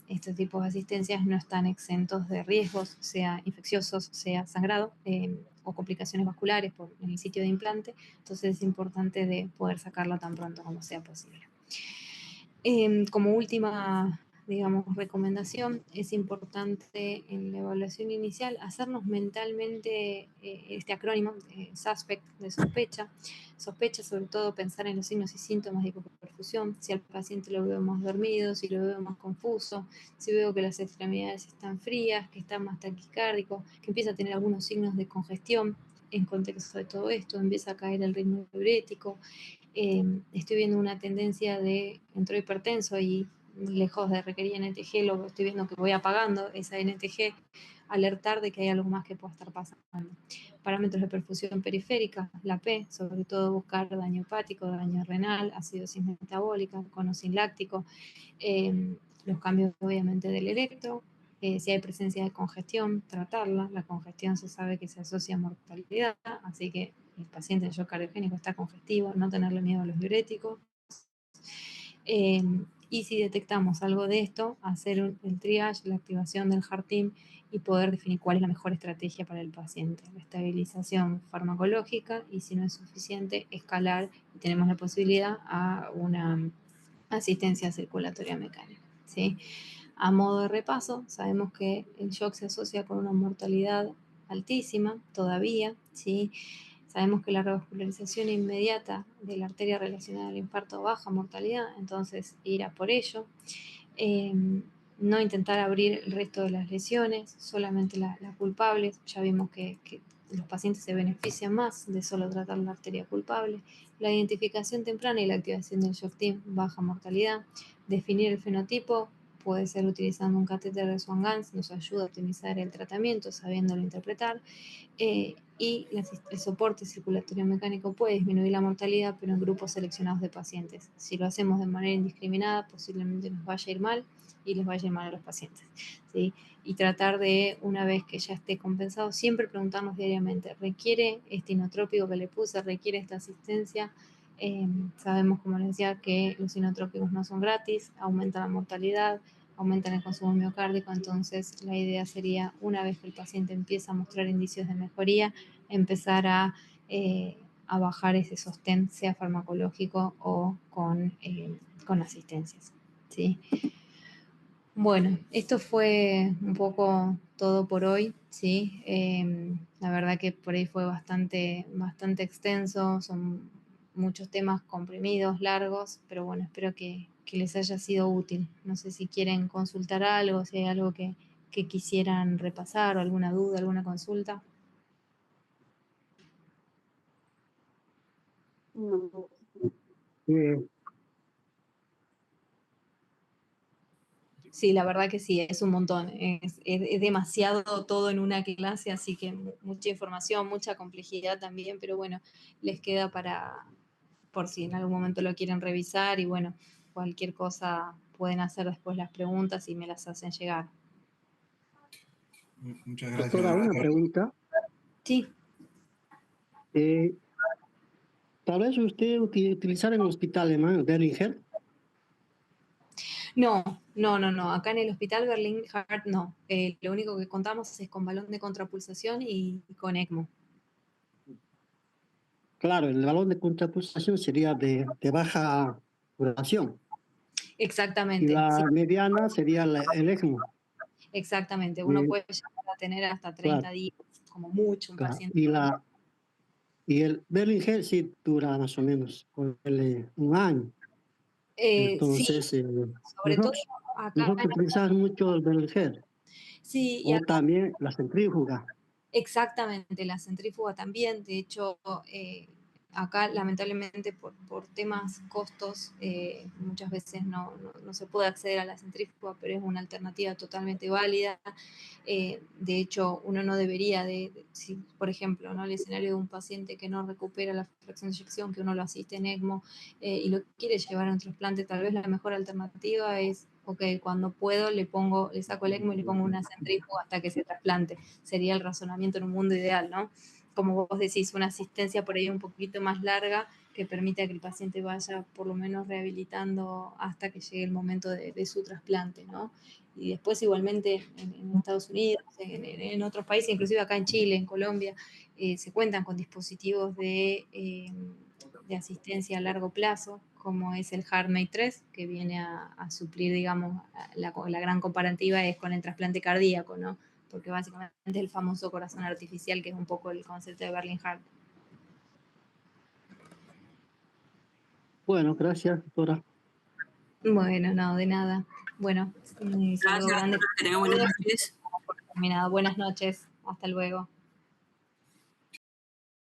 estos tipos de asistencias no están exentos de riesgos, sea infecciosos, sea sangrado, o complicaciones vasculares en el sitio de implante. Entonces es importante de poder sacarla tan pronto como sea posible. Como última, digamos, recomendación, es importante en la evaluación inicial hacernos mentalmente este acrónimo, SUSPECT, de sospecha. Sospecha, sobre todo, pensar en los signos y síntomas de hipoperfusión. Si al paciente lo veo más dormido, si lo veo más confuso, si veo que las extremidades están frías, que está más taquicárdico, que empieza a tener algunos signos de congestión. En contexto de todo esto, empieza a caer el ritmo diurético. Estoy viendo una tendencia de entro hipertenso y lejos de requerir NTG, lo estoy viendo que voy apagando esa NTG, alertar de que hay algo más que pueda estar pasando. Parámetros de perfusión periférica, la P, sobre todo buscar daño hepático, daño renal, acidosis metabólica, con o sin láctico, los cambios obviamente del electro, si hay presencia de congestión, tratarla. La congestión se sabe que se asocia a mortalidad, así que el paciente en shock cardiogénico está congestivo, no tenerle miedo a los diuréticos. y si detectamos algo de esto, hacer el triage, la activación del Heart Team y poder definir cuál es la mejor estrategia para el paciente. La estabilización farmacológica y si no es suficiente, escalar y tenemos la posibilidad a una asistencia circulatoria mecánica, ¿sí? A modo de repaso, sabemos que el shock se asocia con una mortalidad altísima todavía, ¿sí? Sabemos que la revascularización inmediata de la arteria relacionada al infarto baja mortalidad, entonces ir a por ello. No intentar abrir el resto de las lesiones, solamente las culpables. Ya vimos que los pacientes se benefician más de solo tratar la arteria culpable. La identificación temprana y la activación del shock team, baja mortalidad. Definir el fenotipo, puede ser utilizando un catéter de Swan-Ganz, nos ayuda a optimizar el tratamiento sabiéndolo interpretar. Y el soporte circulatorio mecánico puede disminuir la mortalidad, pero en grupos seleccionados de pacientes. Si lo hacemos de manera indiscriminada, posiblemente nos vaya a ir mal y les vaya a ir mal a los pacientes, ¿sí? Y tratar de, una vez que ya esté compensado, siempre preguntarnos diariamente, ¿requiere este inotrópico que le puse? ¿Requiere esta asistencia? Sabemos, como les decía, que los inotrópicos no son gratis, aumentan la mortalidad, aumentan el consumo miocárdico, entonces la idea sería, una vez que el paciente empieza a mostrar indicios de mejoría, empezar a bajar ese sostén, sea farmacológico o con asistencias, ¿sí? Bueno, esto fue un poco todo por hoy, ¿sí? La verdad que por ahí fue bastante extenso, son muchos temas comprimidos, largos, pero bueno, espero que les haya sido útil. No sé si quieren consultar algo, si hay algo que quisieran repasar o alguna duda, alguna consulta. Eh, Sí, la verdad que sí, es un montón, es demasiado todo en una clase, así que mucha información, mucha complejidad también, pero bueno, les queda por si en algún momento lo quieren revisar y bueno, cualquier cosa pueden hacer después las preguntas y me las hacen llegar. Muchas gracias. Doctora, una pregunta. Sí. Tal vez usted utilizar en el hospital alemán Dellinger. No. Acá en el hospital Berlin Heart no. Lo único que contamos es con balón de contrapulsación y con ECMO. Claro, el balón de contrapulsación sería de baja duración. Exactamente. Y la sí. mediana sería el ECMO. Exactamente. Uno puede llegar a tener hasta 30 claro, días, como mucho, un claro. paciente. Y el Dellinger sí dura más o menos un año. Entonces, Sí, sobre todo mejor, acá. mejor que utilizar mucho el Dellinger. Sí, y O acá. también la centrífuga. Exactamente, la centrífuga también. De hecho, acá lamentablemente por temas costos muchas veces no se puede acceder a la centrífuga, pero es una alternativa totalmente válida. De hecho, uno no debería si, por ejemplo, ¿no? El escenario de un paciente que no recupera la fracción de eyección, que uno lo asiste en ECMO y lo quiere llevar a un trasplante, tal vez la mejor alternativa es, ok, cuando puedo le saco el ECMO y le pongo una centrífuga hasta que se trasplante. Sería el razonamiento en un mundo ideal, ¿no? Como vos decís, una asistencia por ahí un poquito más larga que permita que el paciente vaya por lo menos rehabilitando hasta que llegue el momento de su trasplante, ¿no? Y después igualmente en Estados Unidos, en otros países, inclusive acá en Chile, en Colombia, se cuentan con dispositivos de asistencia a largo plazo, como es el HeartMate 3, que viene a suplir, digamos, la gran comparativa es con el trasplante cardíaco, ¿no? Porque básicamente es el famoso corazón artificial, que es un poco el concepto de Berlin Heart. Bueno, gracias, doctora. Bueno, no, de nada. Bueno, saludo grande. Que tenga buenas noches. Buenas noches. Hasta luego.